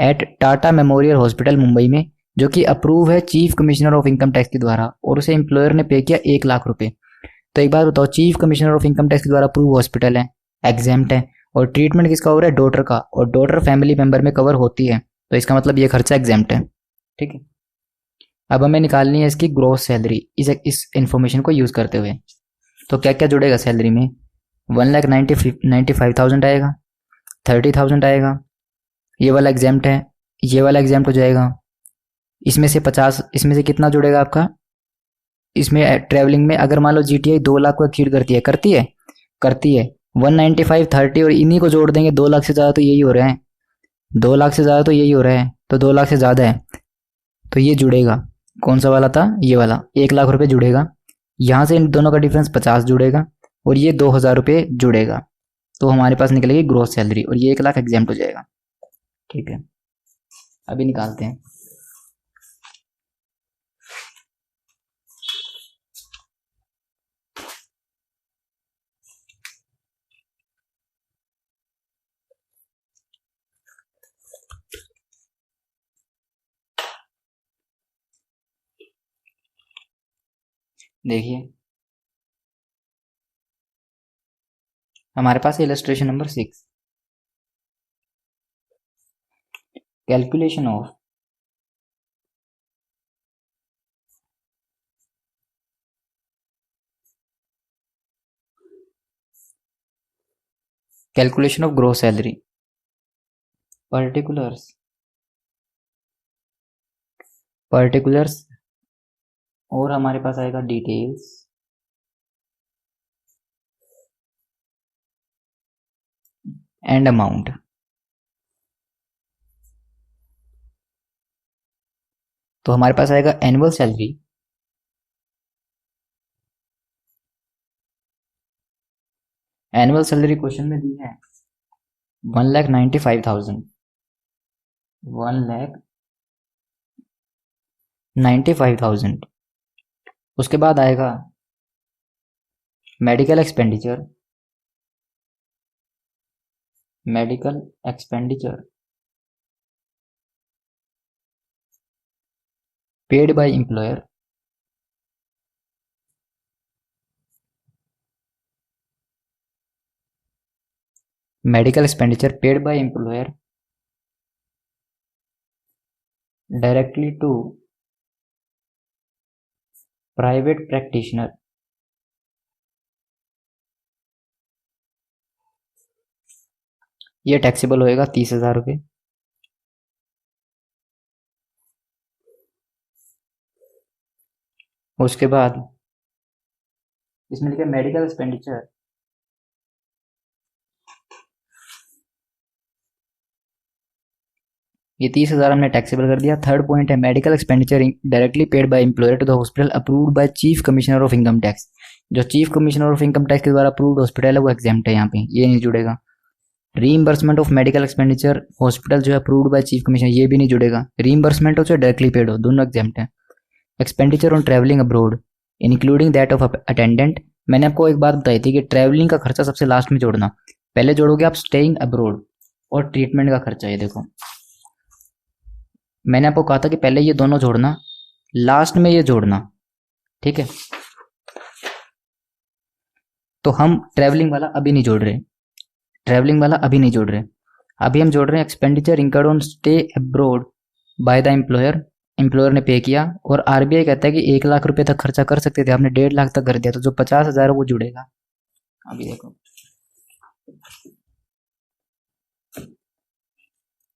at Tata Memorial Hospital Mumbai में, जो कि अप्रूव है chief commissioner of income tax के द्वारा, और उसे एम्प्लॉयर ने पे किया 1 लाख रुपए। तो एक बात बताओ, chief commissioner of income tax के द्वारा अप्रूव हॉस्पिटल है, एग्जाम्प्ट है, और ट्रीटमेंट किसका हो रहा है, डॉटर का, और डॉटर फैमिली मेंबर में कवर होती है, तो इसका मतलब ये खर्चा एग्जाम्प्ट है। ठीक है, अब हमें निकालनी है इसकी ग्रॉस सैलरी इस इंफॉर्मेशन को यूज करते हुए। तो क्या क्या जुड़ेगा सैलरी में, 1,95,000 आएगा, 30,000 आएगा, ये वाला एग्जाम्प्ट है, ये वाला एग्जाम्प्ट हो जाएगा, इसमें से 50, इसमें से कितना जुड़ेगा आपका, इसमें ट्रैवलिंग में अगर मान लो जीटीआई 2 लाख को एक्सीड करती है, करती है 195 30 और इन्हीं को जोड़ देंगे, 2 लाख से ज़्यादा तो यही हो रहा है, 2 लाख से ज़्यादा तो यही हो रहा है, तो 2 लाख से ज़्यादा है, तो ये जुड़ेगा। कौन सा वाला था, ये वाला 1 लाख रुपए जुड़ेगा, यहाँ से इन दोनों का डिफरेंस 50 जुड़ेगा, और ये 2,000 रुपये जुड़ेगा, तो हमारे पास निकलेगी ग्रोस सैलरी, और ये 1 लाख एग्जाम्प्ट हो जाएगा। ठीक है, अभी निकालते हैं। देखिए हमारे पास illustration number 6, calculation of calculation of gross salary, particulars और हमारे पास आएगा डिटेल्स एंड अमाउंट। तो हमारे पास आएगा annual salary, annual salary question में दी है 1,95,000, 1,95,000। उसके बाद आएगा medical expenditure, medical expenditure paid by employer, medical expenditure paid by employer directly to private practitioner, ये टैक्सेबल होएगा 30,000 रुपये। उसके बाद इसमें लिखा है मेडिकल एक्सपेंडिचर, ये 30,000 हमने टैक्सेबल कर दिया। थर्ड पॉइंट है medical expenditure directly paid by employer to the hospital approved by chief commissioner of income tax. जो chief commissioner of income tax के द्वारा अप्रूव्ड हॉस्पिटल है वो एग्जाम्प्ट है, यहाँ पे ये नहीं जुड़ेगा। Reimbursement of medical expenditure hospital जो है अप्रूव्ड बाय चीफ कमिश्नर, ये भी नहीं जुड़ेगा। रीइंबर्समेंट हो चाहे डायरेक्टली पेड हो, दोनों एग्जाम्प्ट है। Expenditure on travelling abroad including that of attendant, मैंने आपको एक बात बताई थी कि ट्रैवलिंग का खर्चा सबसे लास्ट में जोड़ना, पहले जोड़ोगे आप स्टेइंग अब्रोड और ट्रीटमेंट का खर्चा। ये देखो मैंने आपको कहा था कि पहले ये दोनों जोड़ना, लास्ट में ये जोड़ना, ठीक है। तो हम ट्रैवलिंग वाला अभी नहीं जोड़ रहे, ट्रैवलिंग वाला अभी नहीं जोड़ रहे, अभी हम जोड़ रहे हैं expenditure incurred on stay abroad bye the employer, employer ने पे किया। और आरबीआई कहता है कि 1 लाख रुपए तक खर्चा कर सकते थे, आपने 1.5 लाख तक कर दिया, तो जो 50,000 है वो जुड़ेगा। अभी देखो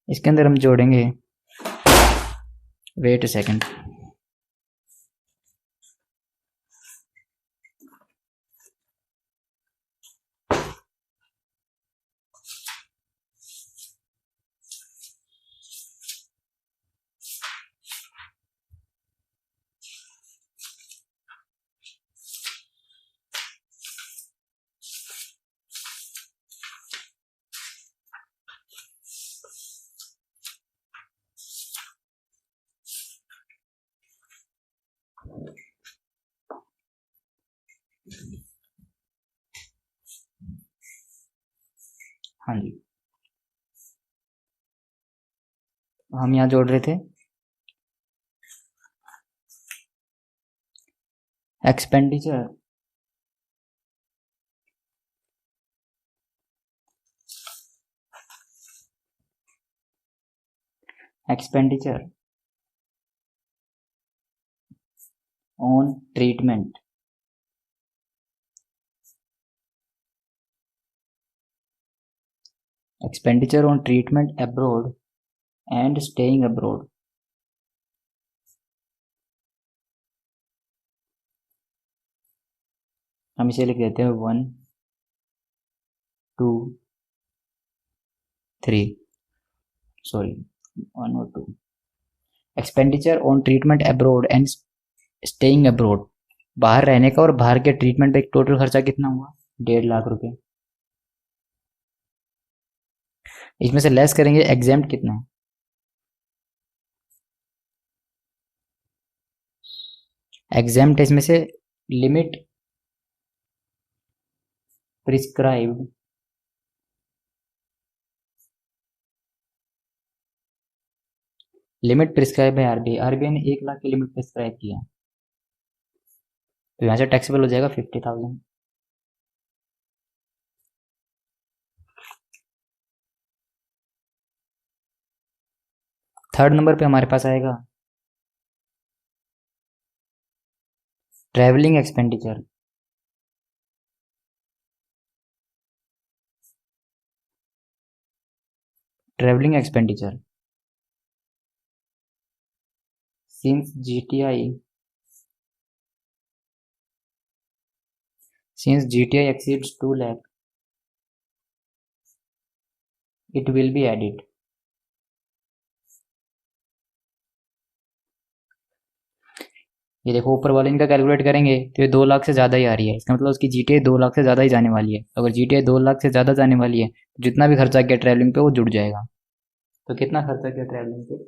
इसके अंदर हम जोड़ेंगे, वेट अ सेकंड, हाँ जी, हम यहाँ जोड़ रहे थे expenditure expenditure on treatment, expenditure on treatment abroad and staying abroad. हम इसे लिख देते हैं 1 2 3, सॉरी 1 और 2। Expenditure on treatment abroad and staying abroad, बाहर रहने का और बाहर के ट्रीटमेंट पे टोटल खर्चा कितना हुआ, 1.5 लाख रुपए। इसमें से लेस करेंगे, एग्जाम्प्ट कितना है, एग्जाम्प्ट इसमें से लिमिट प्रिस्क्राइब्ड, लिमिट प्रिस्क्राइब है आरबीआई, आरबीआई ने 1 लाख की लिमिट प्रिस्क्राइब किया, तो यहाँ से टैक्सेबल हो जाएगा 50,000। थर्ड नंबर पे हमारे पास आएगा travelling expenditure, travelling expenditure since GTI exceeds 2 lakh it will be added। ये देखो ऊपर वाले इनका कैलकुलेट करेंगे तो ये 2 लाख से ज़्यादा ही आ रही है, इसका मतलब उसकी जीटीआई 2 लाख से ज़्यादा ही जाने वाली है। अगर जीटीआई 2 लाख से ज़्यादा जाने वाली है तो जितना भी खर्चा किया ट्रैवलिंग पे वो जुड़ जाएगा। तो कितना खर्चा किया ट्रैवलिंग पे,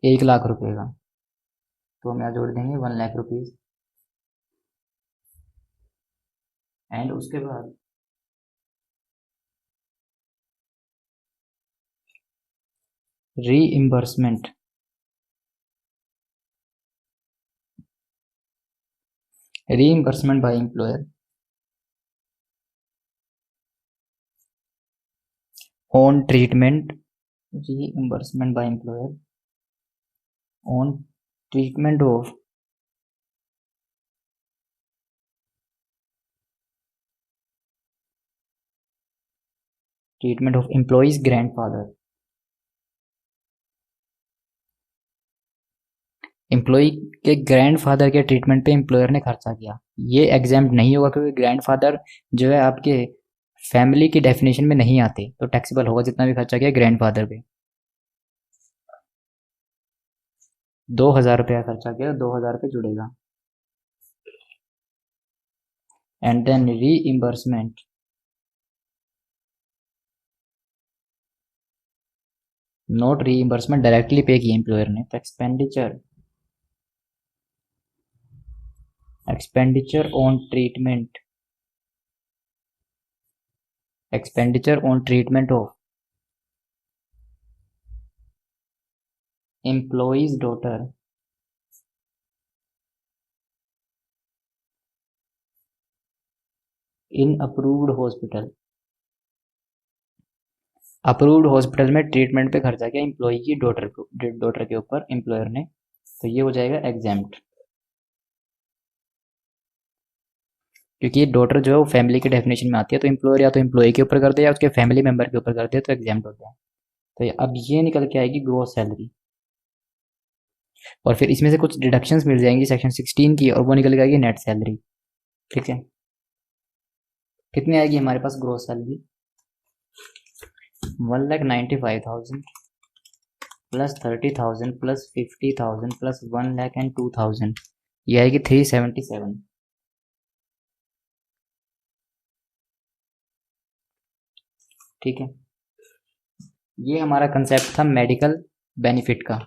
1 लाख रुपए का, तो हम यहाँ जोड़ देंगे 1 लाख रुपीज़। एंड उसके बाद reimbursement, reimbursement by employer on treatment reimbursement by employer on treatment of employee's grandfather। Employee के ग्रैंडफादर के ट्रीटमेंट पे एम्प्लॉयर ने खर्चा किया, ये एग्जाम्प्ट नहीं होगा क्योंकि ग्रैंडफादर जो है आपके फैमिली की डेफिनेशन में नहीं आते, तो टैक्सेबल होगा जितना भी खर्चा किया ग्रैंडफादर पे। 2000 रुपया खर्चा किया, 2000 पे जुड़ेगा। And then reimbursement not reimbursement directly pay की एम्प्लॉयर ने, तो expenditure on treatment of employee's daughter in approved hospital में ट्रीटमेंट पे खर्चा किया एम्प्लॉय की डॉटर के ऊपर एम्प्लॉयर ने, तो ये हो जाएगा एग्जाम्प्ट, क्योंकि ये डॉटर जो है वो फैमिली के डेफिनेशन में आती है, तो एम्प्लॉयर या तो एम्प्लॉय के ऊपर कर दे या उसके फैमिली मेंबर के ऊपर कर दे तो एग्जाम्प्ट होता है। तो अब ये निकल के आएगी ग्रॉस सैलरी, और फिर इसमें से कुछ डिडक्शंस मिल जाएंगी सेक्शन 16 की, और वो निकल के आएगी नेट सैलरी। ठीक है, कितनी आएगी हमारे पास gross salary? 1,95,000 plus 30,000 plus 50,000 plus 1,02,000, ये आएगी 377। ठीक है, ये हमारा कंसेप्ट था मेडिकल बेनिफिट का।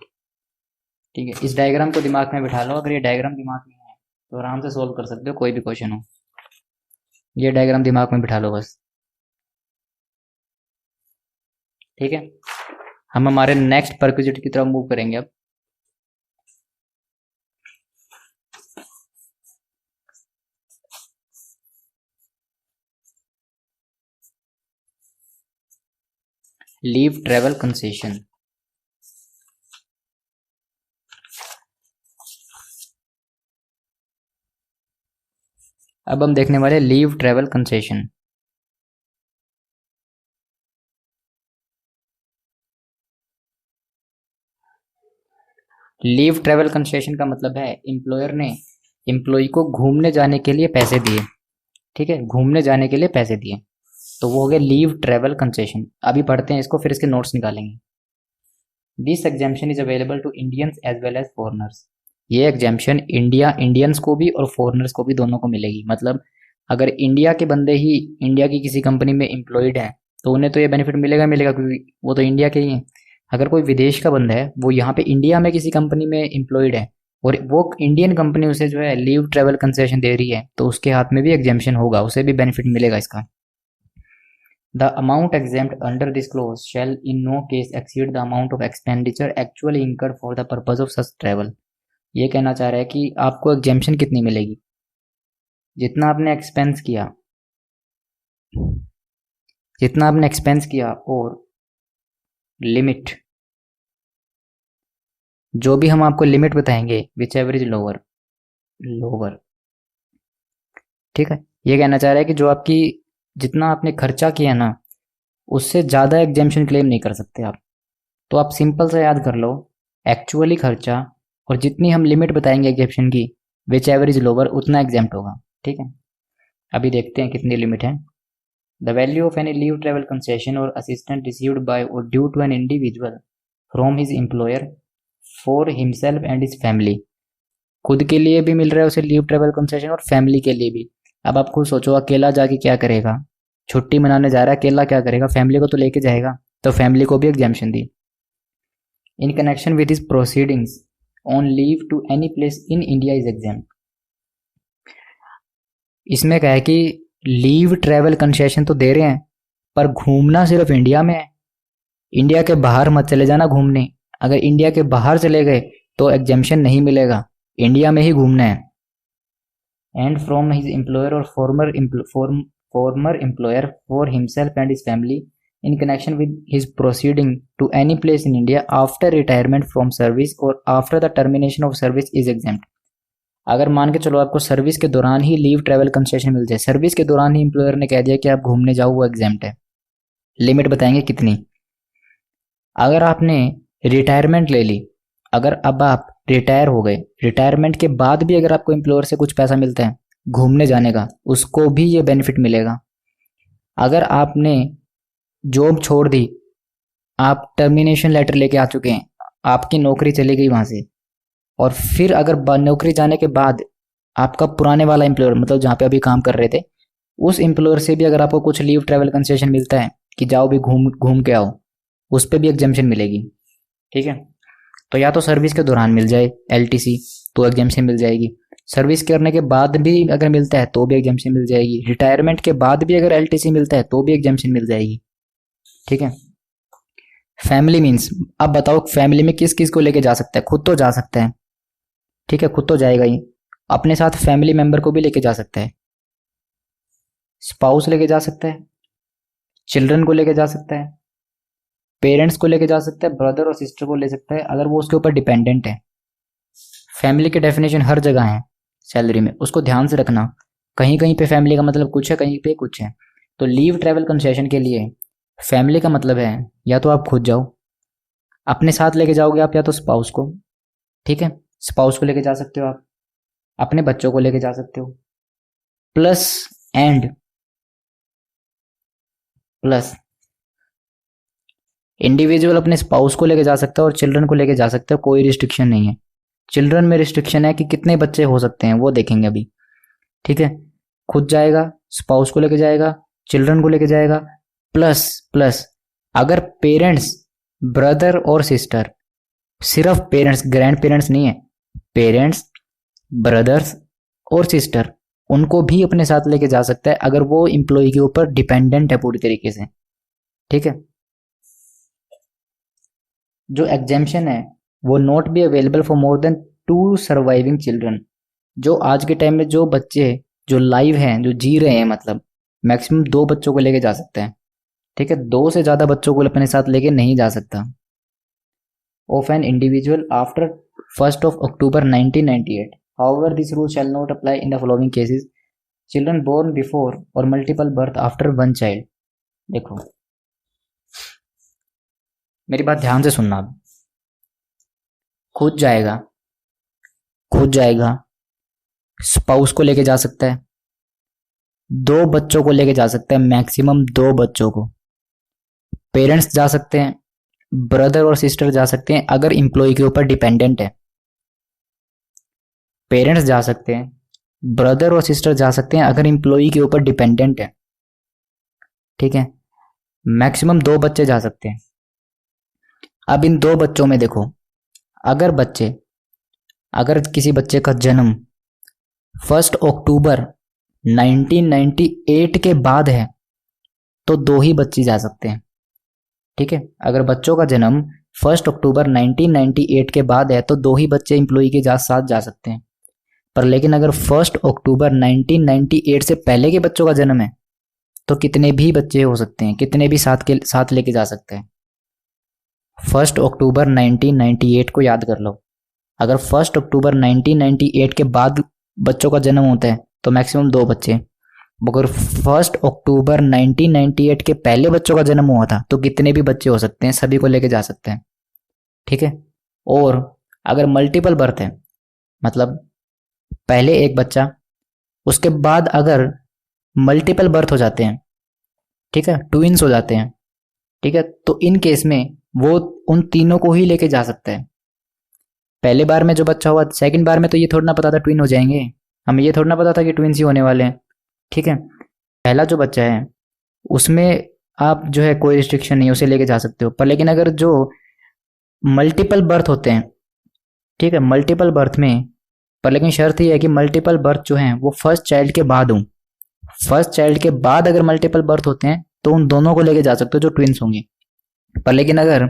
ठीक है, इस डायग्राम को दिमाग में बिठा लो, अगर ये डायग्राम दिमाग में है तो आराम से सोल्व कर सकते हो कोई भी क्वेश्चन हो, ये डायग्राम दिमाग में बिठा लो बस। ठीक है, हम हमारे नेक्स्ट परक्विजिट की तरफ मूव करेंगे अब। Leave travel concession. अब हम देखने वाले leave travel concession. Leave travel concession का मतलब है एम्प्लॉयर ने एम्प्लॉय को घूमने जाने के लिए पैसे दिए। ठीक है, घूमने जाने के लिए पैसे दिए, तो वो हो गया लीव ट्रेवल कंसेशन। अभी पढ़ते हैं इसको, फिर इसके नोट्स निकालेंगे। This exemption is available to Indians as well as foreigners. ये एग्जाम्पशन इंडियंस को भी और फॉरनर्स को भी दोनों को मिलेगी। मतलब अगर इंडिया के बंदे ही इंडिया की किसी कंपनी में एम्प्लॉयड हैं तो उन्हें तो ये बेनिफिट मिलेगा क्योंकि वो तो इंडिया के ही हैं। अगर कोई विदेश का बंदा है, वो यहाँ पे इंडिया में किसी कंपनी में एम्प्लॉयड है और वो इंडियन कंपनी उसे जो है लीव ट्रेवल कंसेशन दे रही है, तो उसके हाथ में भी एग्जाम्पशन होगा, उसे भी बेनिफिट मिलेगा इसका। The amount exempt under this clause shall in no case exceed the amount of expenditure actually incurred for the purpose of such travel। ये कहना चाह रहा है कि आपको एग्जेम्पशन कितनी मिलेगी, जितना आपने एक्सपेंस किया और लिमिट, जो भी हम आपको लिमिट बताएंगे विच एवरेज लोअर। ठीक है, ये कहना चाह रहा है कि जो आपकी जितना आपने खर्चा किया ना उससे ज़्यादा एग्जेम्पशन क्लेम नहीं कर सकते आप। तो आप सिंपल सा याद कर लो, एक्चुअली खर्चा और जितनी हम लिमिट बताएंगे एग्जेम्पशन की विच एवरेज लोअर उतना एग्जेम्प्ट होगा। ठीक है, अभी देखते हैं कितनी लिमिट है। The value of any leave travel concession or assistance received by or due to an individual from his employer for himself and his family. खुद के लिए भी मिल रहा है उसे लीव ट्रेवल कंसेशन और फैमिली के लिए भी। अब आप खुद सोचो, अकेला जाके क्या करेगा, छुट्टी मनाने जा रहा है, अकेला क्या करेगा, फैमिली को तो लेके जाएगा, तो फैमिली को भी एग्जाम्पशन दी। In connection with his proceedings on leave to any place in India is exempt. इसमें क्या है कि लीव ट्रेवल कंसेशन तो दे रहे हैं पर घूमना सिर्फ इंडिया में है, इंडिया के बाहर मत चले जाना घूमने। अगर इंडिया के बाहर चले गए तो एग्जाम्पशन नहीं मिलेगा, इंडिया में ही घूमना है। एंड फ्रॉम हिज एम्प्लॉयर और former employer for himself and his family in connection with his proceeding to any place in India after retirement from service और after the termination of service is exempt. अगर मान के चलो आपको service के दौरान ही लीव ट्रैवल कंसेशन मिल जाए, सर्विस के दौरान ही एम्प्लॉयर ने कह दिया कि आप घूमने जाओ, वो एग्जेम्प्ट है। लिमिट बताएंगे कितनी। अगर आपने रिटायरमेंट ले ली, अगर अब आप रिटायर हो गए, रिटायरमेंट के बाद भी अगर आपको एम्प्लॉयर से कुछ पैसा मिलता है घूमने जाने का, उसको भी ये बेनिफिट मिलेगा। अगर आपने जॉब छोड़ दी, आप टर्मिनेशन लेटर लेके आ चुके हैं, आपकी नौकरी चली गई वहां से, और फिर अगर नौकरी जाने के बाद आपका पुराने वाला एम्प्लॉयर, मतलब जहाँ पे अभी काम कर रहे थे, उस एम्प्लॉयर से भी अगर आपको कुछ लीव ट्रैवल कंसेशन मिलता है कि जाओ भी घूम घूम के आओ, उस पर भी एग्जेम्पशन मिलेगी। ठीक है, तो या तो सर्विस के दौरान मिल जाए एलटीसी तो एग्जेम्पशन मिल जाएगी, सर्विस करने के बाद भी अगर मिलता है तो भी एग्जेम्पशन मिल जाएगी, रिटायरमेंट के बाद भी अगर एलटीसी मिलता है तो भी एग्जेम्पशन मिल जाएगी। ठीक है, फैमिली मीन्स, अब बताओ फैमिली में किस किस को लेके जा सकता है? खुद तो जा सकता है, ठीक है, खुद तो जाएगा ही, अपने साथ फैमिली मेंबर को भी लेके जा सकता है, स्पाउस लेके जा सकता है, चिल्ड्रन को लेके जा सकता है, पेरेंट्स को लेके जा सकता है, ब्रदर और सिस्टर को ले सकता है अगर वो उसके ऊपर डिपेंडेंट है। फैमिली की डेफिनेशन हर जगह है सैलरी में, उसको ध्यान से रखना। कहीं कहीं पे फैमिली का मतलब कुछ है, कहीं पे कुछ है। तो लीव ट्रैवल कंसेशन के लिए फैमिली का मतलब है या तो आप खुद जाओ, अपने साथ लेके जाओगे आप, या तो स्पाउस को। ठीक है, स्पाउस को लेके जा सकते हो आप, अपने बच्चों को लेके जा सकते हो, प्लस एंड प्लस इंडिविजुअल अपने स्पाउस को लेके जा सकता है और चिल्ड्रन को लेके जा सकता है, कोई रिस्ट्रिक्शन नहीं है। चिल्ड्रन में रिस्ट्रिक्शन है कि कितने बच्चे हो सकते हैं, वो देखेंगे अभी। ठीक है, खुद जाएगा, स्पाउस को लेके जाएगा, चिल्ड्रन को लेके जाएगा, प्लस प्लस अगर पेरेंट्स, ब्रदर और सिस्टर, सिर्फ पेरेंट्स, ग्रैंड पेरेंट्स नहीं है, पेरेंट्स, ब्रदर्स और सिस्टर, उनको भी अपने साथ लेके जा सकता है अगर वो एम्प्लॉय के ऊपर डिपेंडेंट है पूरी तरीके से। ठीक है, जो एग्जेम्पशन है वो not be available for more than 2 surviving children. जो आज के टाइम में जो बच्चे जो लाइव हैं, जो जी रहे हैं, मतलब मैक्सिमम 2 बच्चों को लेके जा सकता है। ठीक है, 2 से ज्यादा बच्चों को अपने साथ लेके नहीं जा सकता। Of an individual after 1st of October 1998, however this rule shall not apply in the following cases: children born before or multiple birth after one child। देखो मेरी बात ध्यान से सुनना। अब खुद जाएगा, खुद जाएगा, स्पाउस को लेके जा सकता है, 2 बच्चों को लेके जा सकता है, मैक्सिमम 2 बच्चों को, पेरेंट्स जा सकते हैं, ब्रदर और सिस्टर जा सकते हैं अगर एम्प्लॉय के ऊपर डिपेंडेंट है, पेरेंट्स जा सकते हैं, ब्रदर और सिस्टर जा सकते हैं अगर एम्प्लॉय के ऊपर डिपेंडेंट है। ठीक है, मैक्सिमम 2 बच्चे जा सकते हैं। अब इन 2 बच्चों में देखो, अगर किसी बच्चे का जन्म 1 अक्टूबर 1998 के बाद है तो 2 ही बच्चे जा सकते हैं। ठीक है, अगर बच्चों का जन्म 1 अक्टूबर 1998 के बाद है तो 2 ही बच्चे एम्प्लॉय के साथ जा सकते हैं। पर लेकिन अगर 1 अक्टूबर 1998 से पहले के बच्चों का जन्म है तो कितने भी बच्चे हो सकते हैं, कितने भी साथ लेके जा सकते हैं। 1 अक्टूबर 1998 को याद कर लो। अगर 1 अक्टूबर 1998 के बाद बच्चों का जन्म होता है तो मैक्सिमम 2 बच्चे। अगर 1 अक्टूबर 1998 के पहले बच्चों का जन्म हुआ था तो कितने भी बच्चे हो सकते हैं, सभी को लेके जा सकते हैं। ठीक है, और अगर मल्टीपल बर्थ है, मतलब पहले एक बच्चा, उसके बाद अगर मल्टीपल बर्थ हो जाते हैं, ठीक है, ट्विंस हो जाते हैं, ठीक है, तो इन केस में वो उन तीनों को ही लेके जा सकता है। पहले बार में जो बच्चा हुआ, सेकंड बार में तो ये थोड़ा ना पता था ट्विन हो जाएंगे, हमें ये थोड़ा ना पता था कि ट्विंस ही होने वाले हैं। ठीक है, पहला जो बच्चा है उसमें आप जो है कोई रिस्ट्रिक्शन नहीं, उसे लेके जा सकते हो। पर लेकिन अगर जो मल्टीपल बर्थ होते हैं, ठीक है, मल्टीपल बर्थ में, पर लेकिन शर्त ये है कि मल्टीपल बर्थ जो है वो फर्स्ट चाइल्ड के बाद हो। फर्स्ट चाइल्ड के बाद अगर मल्टीपल बर्थ होते हैं तो उन दोनों को लेके जा सकते हो जो ट्विंस होंगे। पर लेकिन अगर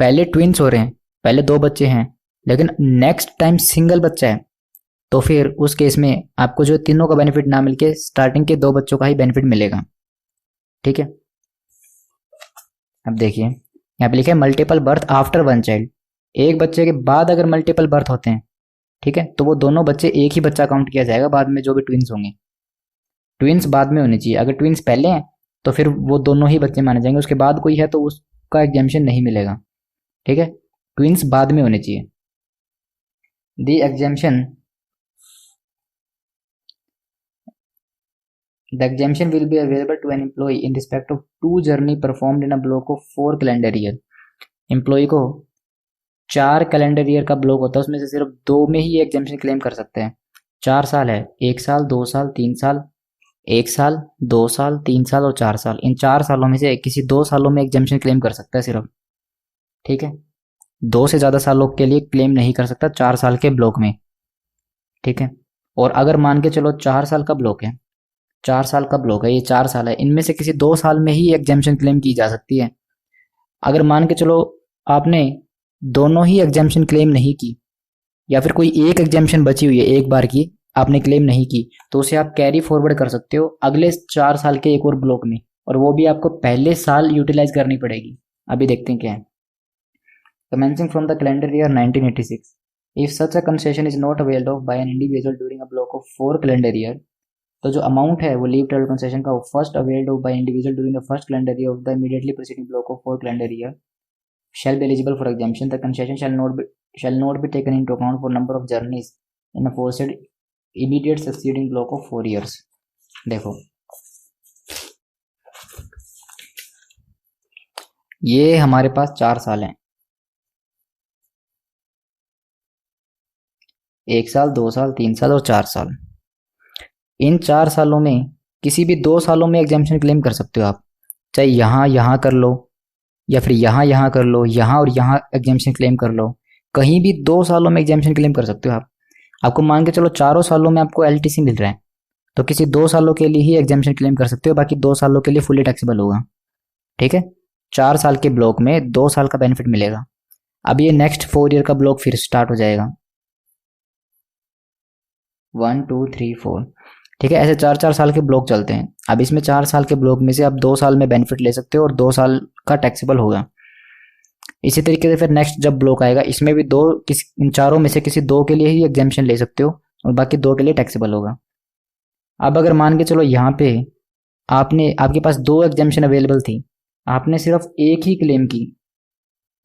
पहले ट्विंस हो रहे हैं, पहले 2 बच्चे हैं, लेकिन नेक्स्ट टाइम सिंगल बच्चा है, तो फिर उस केस में आपको जो तीनों का बेनिफिट ना मिलके स्टार्टिंग के 2 बच्चों का ही बेनिफिट मिलेगा। ठीक है, अब देखिए यहाँ पे लिखा है multiple birth after one child, एक बच्चे के बाद अगर मल्टीपल बर्थ होते हैं, ठीक है, तो वो दोनों बच्चे एक ही बच्चा काउंट किया जाएगा बाद में, जो भी ट्विंस होंगे। ट्विंस बाद में होनी चाहिए, अगर ट्विंस पहले हैं तो फिर वो दोनों ही बच्चे माने जाएंगे, उसके बाद कोई है तो उसका एग्जाम्शन नहीं मिलेगा, ठीक है। ट्विंस बाद में होने चाहिए। The exemption The exemption will be available to an employee in respect of 2 journey performed in a block of 4 calendar year. Employ को 4 कैलेंडर ईयर का ब्लॉक होता है, उसमें से सिर्फ 2 में ही एग्जाम्शन क्लेम कर सकते हैं। 4 साल है, 1 साल, 2 साल, 3 साल, 1 साल, 2 साल, 3 साल और 4 साल। इन 4 सालों में से किसी 2 सालों में एग्जाम्शन क्लेम कर सकता है सिर्फ, ठीक है। 2 से ज़्यादा सालों के लिए क्लेम नहीं कर सकता 4 साल के ब्लॉक में, ठीक है। और अगर मान के चलो 4 साल का ब्लॉक है, 4 साल का ब्लॉक है, ये 4 साल है, इनमें से किसी 2 साल में ही एग्जाम्शन क्लेम की जा सकती है। अगर मान के चलो आपने दोनों ही एग्जाम्शन क्लेम नहीं की, या फिर कोई एक एग्जाम्शन बची हुई है, एक बार की आपने क्लेम नहीं की, तो उसे आप कैरी फॉरवर्ड कर सकते हो अगले 4 साल के एक और ब्लॉक में, और वो भी आपको पहले साल यूटिलाइज करनी पड़ेगी। अभी देखते हैं क्या है। Commencing from the calendar year 1986, if such a concession is not availed of by an individual during a block of 4 calendar year, तो जो अमाउंट है वो लीव टाइटल कंसेशन का first availed of by individual during the first calendar year of the immediately preceding block of 4 calendar year shall be eligible for exemption. The concession shall not be taken into account for number of journeys in a foresaid immediate succeeding block of 4 years. देखो ये हमारे पास 4 साल हैं, 1 साल, 2 साल, 3 साल और 4 साल। इन 4 सालों में किसी भी 2 सालों में एग्जाम्शन क्लेम कर सकते हो आप, चाहे यहाँ कर लो, या फिर यहाँ कर लो, यहाँ और यहाँ एग्जाम्शन क्लेम कर लो, कहीं भी 2 सालों में एग्जाम्शन क्लेम कर सकते हो आप। आपको मान के चलो चारों सालों में आपको एलटीसी मिल रहा है, तो किसी 2 सालों के लिए ही एग्जाम्शन क्लेम कर सकते हो, बाकी 2 सालों के लिए फुली टैक्सेबल होगा, ठीक है। 4 साल के ब्लॉक में 2 साल का बेनिफिट मिलेगा। अब ये नेक्स्ट 4 ईयर का ब्लॉक फिर स्टार्ट हो जाएगा, 1 2 3 4, ठीक है। ऐसे 4 साल के ब्लॉक चलते हैं। अब इसमें 4 साल के ब्लॉक में से आप 2 साल में बेनिफिट ले सकते हो और 2 साल का टैक्सेबल होगा। इसी तरीके से फिर नेक्स्ट जब ब्लॉक आएगा, इसमें भी इन चारों में से किसी 2 के लिए ही एग्जाम्शन ले सकते हो और बाकी 2 के लिए टैक्सेबल होगा। अब अगर मान के चलो यहाँ पे आपके पास 2 एग्जाम्शन अवेलेबल थी, आपने सिर्फ एक ही क्लेम की,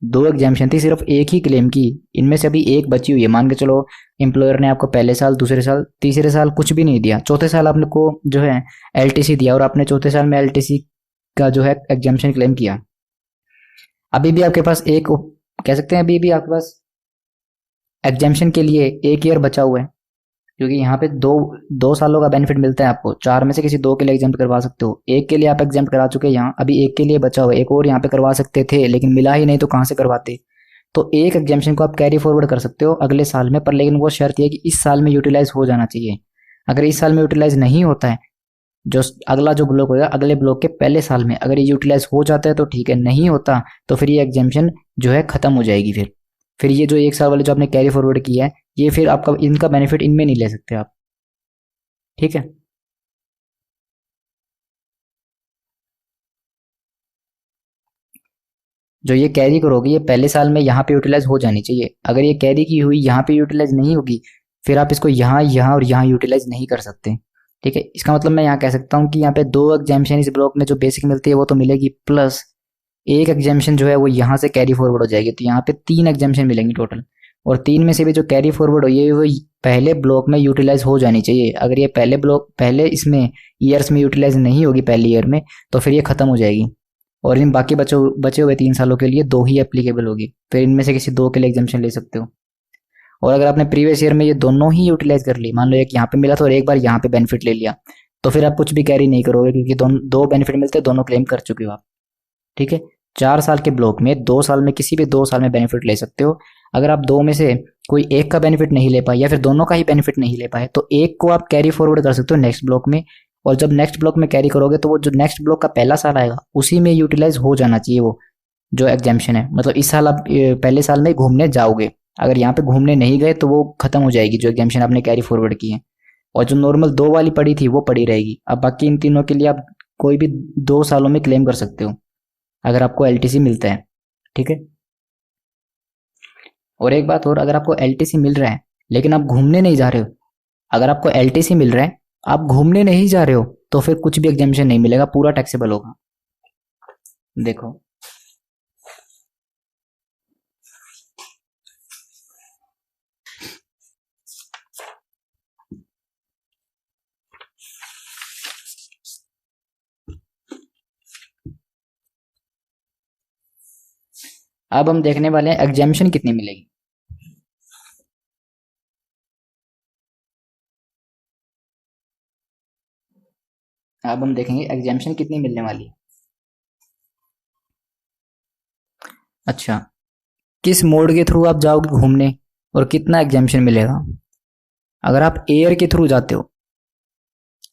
2 एग्जाम्शन थी, सिर्फ एक ही क्लेम की, इनमें से अभी एक बची हुई है। मान के चलो एम्प्लॉयर ने आपको पहले साल, दूसरे साल, तीसरे साल कुछ भी नहीं दिया, चौथे साल आपने को जो है एलटीसी दिया और आपने चौथे साल में एलटीसी का जो है एग्जाम्शन क्लेम किया। अभी भी आपके पास कह सकते हैं अभी भी आपके पास एग्जाम्शन के लिए 1 ईयर बचा हुआ है, क्योंकि यहाँ पे 2 सालों का बेनिफिट मिलता है आपको। 4 में से किसी 2 के लिए एग्जाम करवा सकते हो, एक के लिए आप एग्जाम करा चुके हैं, यहाँ अभी एक के लिए बचा हुआ है, एक और यहाँ पे करवा सकते थे लेकिन मिला ही नहीं, तो कहाँ से करवाते। तो एक एग्जाम्शन को आप कैरी फॉरवर्ड कर सकते हो अगले साल में, पर लेकिन वो शर्त यह है कि इस साल में यूटिलाइज हो जाना चाहिए। अगर इस साल में यूटिलाइज नहीं होता है, जो अगला जो ब्लॉक होगा अगले ब्लॉक के पहले साल में अगर ये यूटिलाइज हो जाता है तो ठीक है, नहीं होता तो फिर ये एग्जाम्शन जो है खत्म हो जाएगी। फिर ये जो 1 साल वाले जो आपने कैरी फॉरवर्ड किया है, ये फिर आपका इनका बेनिफिट इनमें नहीं ले सकते आप, ठीक है। जो ये कैरी करोगे ये पहले साल में यहाँ पे यूटिलाइज हो जानी चाहिए। अगर ये कैरी की हुई यहाँ पे यूटिलाइज नहीं होगी, फिर आप इसको यहाँ और यहाँ यूटिलाइज नहीं कर सकते, ठीक है। इसका मतलब मैं यहाँ कह सकता हूँ कि यहाँ पे 2 एग्जाम्शन इस ब्लॉक में जो बेसिक मिलती है वो तो मिलेगी, प्लस एक एग्जाम्शन जो है वो यहाँ से कैरी फॉरवर्ड हो जाएगी, तो यहाँ पे 3 एग्जाम्शन मिलेंगी टोटल, और 3 में से भी जो कैरी फॉरवर्ड हुई है वो पहले ब्लॉक में यूटिलाइज हो जानी चाहिए। अगर ये पहले इसमें ईयर्स में यूटिलाइज नहीं होगी पहले ईयर में, तो फिर ये खत्म हो जाएगी, और इन बाकी बचे हुए 3 सालों के लिए 2 ही एप्लीकेबल होगी। फिर इनमें से किसी 2 के लिए एग्जाम्शन ले सकते हो। और अगर आपने प्रीवियस ईयर में ये दोनों ही यूटिलाइज कर ली, मान लो एक यहाँ पे मिला था और एक बार यहाँ पे बेनिफिट ले लिया, तो फिर आप कुछ भी कैरी नहीं करोगे, क्योंकि 2 बेनिफिट मिलते हैं, दोनों क्लेम कर चुके हो आप, ठीक है। 4 साल के ब्लॉक में 2 साल में किसी भी 2 साल में बेनिफिट ले सकते हो। अगर आप 2 में से कोई एक का बेनिफिट नहीं ले पाए या फिर दोनों का ही बेनिफिट नहीं ले पाए, तो एक को आप कैरी फॉरवर्ड कर सकते हो नेक्स्ट ब्लॉक में, और जब नेक्स्ट ब्लॉक में कैरी करोगे तो वो जो नेक्स्ट ब्लॉक का पहला साल आएगा उसी में यूटिलाइज हो जाना चाहिए वो जो एग्जाम्शन है। मतलब इस साल आप पहले साल में घूमने जाओगे, अगर यहाँ पे घूमने नहीं गए तो वो खत्म हो जाएगी जो एग्जाम्शन आपने कैरी फॉरवर्ड की है, और जो नॉर्मल 2 वाली पड़ी थी वो पड़ी रहेगी। अब बाकी इन तीनों के लिए आप कोई भी 2 सालों में क्लेम कर सकते हो, अगर आपको एलटीसी मिलता है, ठीक है। और एक बात और, अगर आपको एलटीसी मिल रहा है लेकिन आप घूमने नहीं जा रहे हो, अगर आपको एलटीसी मिल रहा है आप घूमने नहीं जा रहे हो, तो फिर कुछ भी एग्जामिशन नहीं मिलेगा, पूरा टैक्सेबल होगा। देखो, अब हम देखने वाले हैं एग्जामिशन कितनी मिलेगी। अब हम देखेंगे एग्जामिशन कितनी मिलने वाली है। अच्छा, किस मोड के थ्रू आप जाओगे घूमने और कितना एग्जामिशन मिलेगा। अगर आप एयर के थ्रू जाते हो,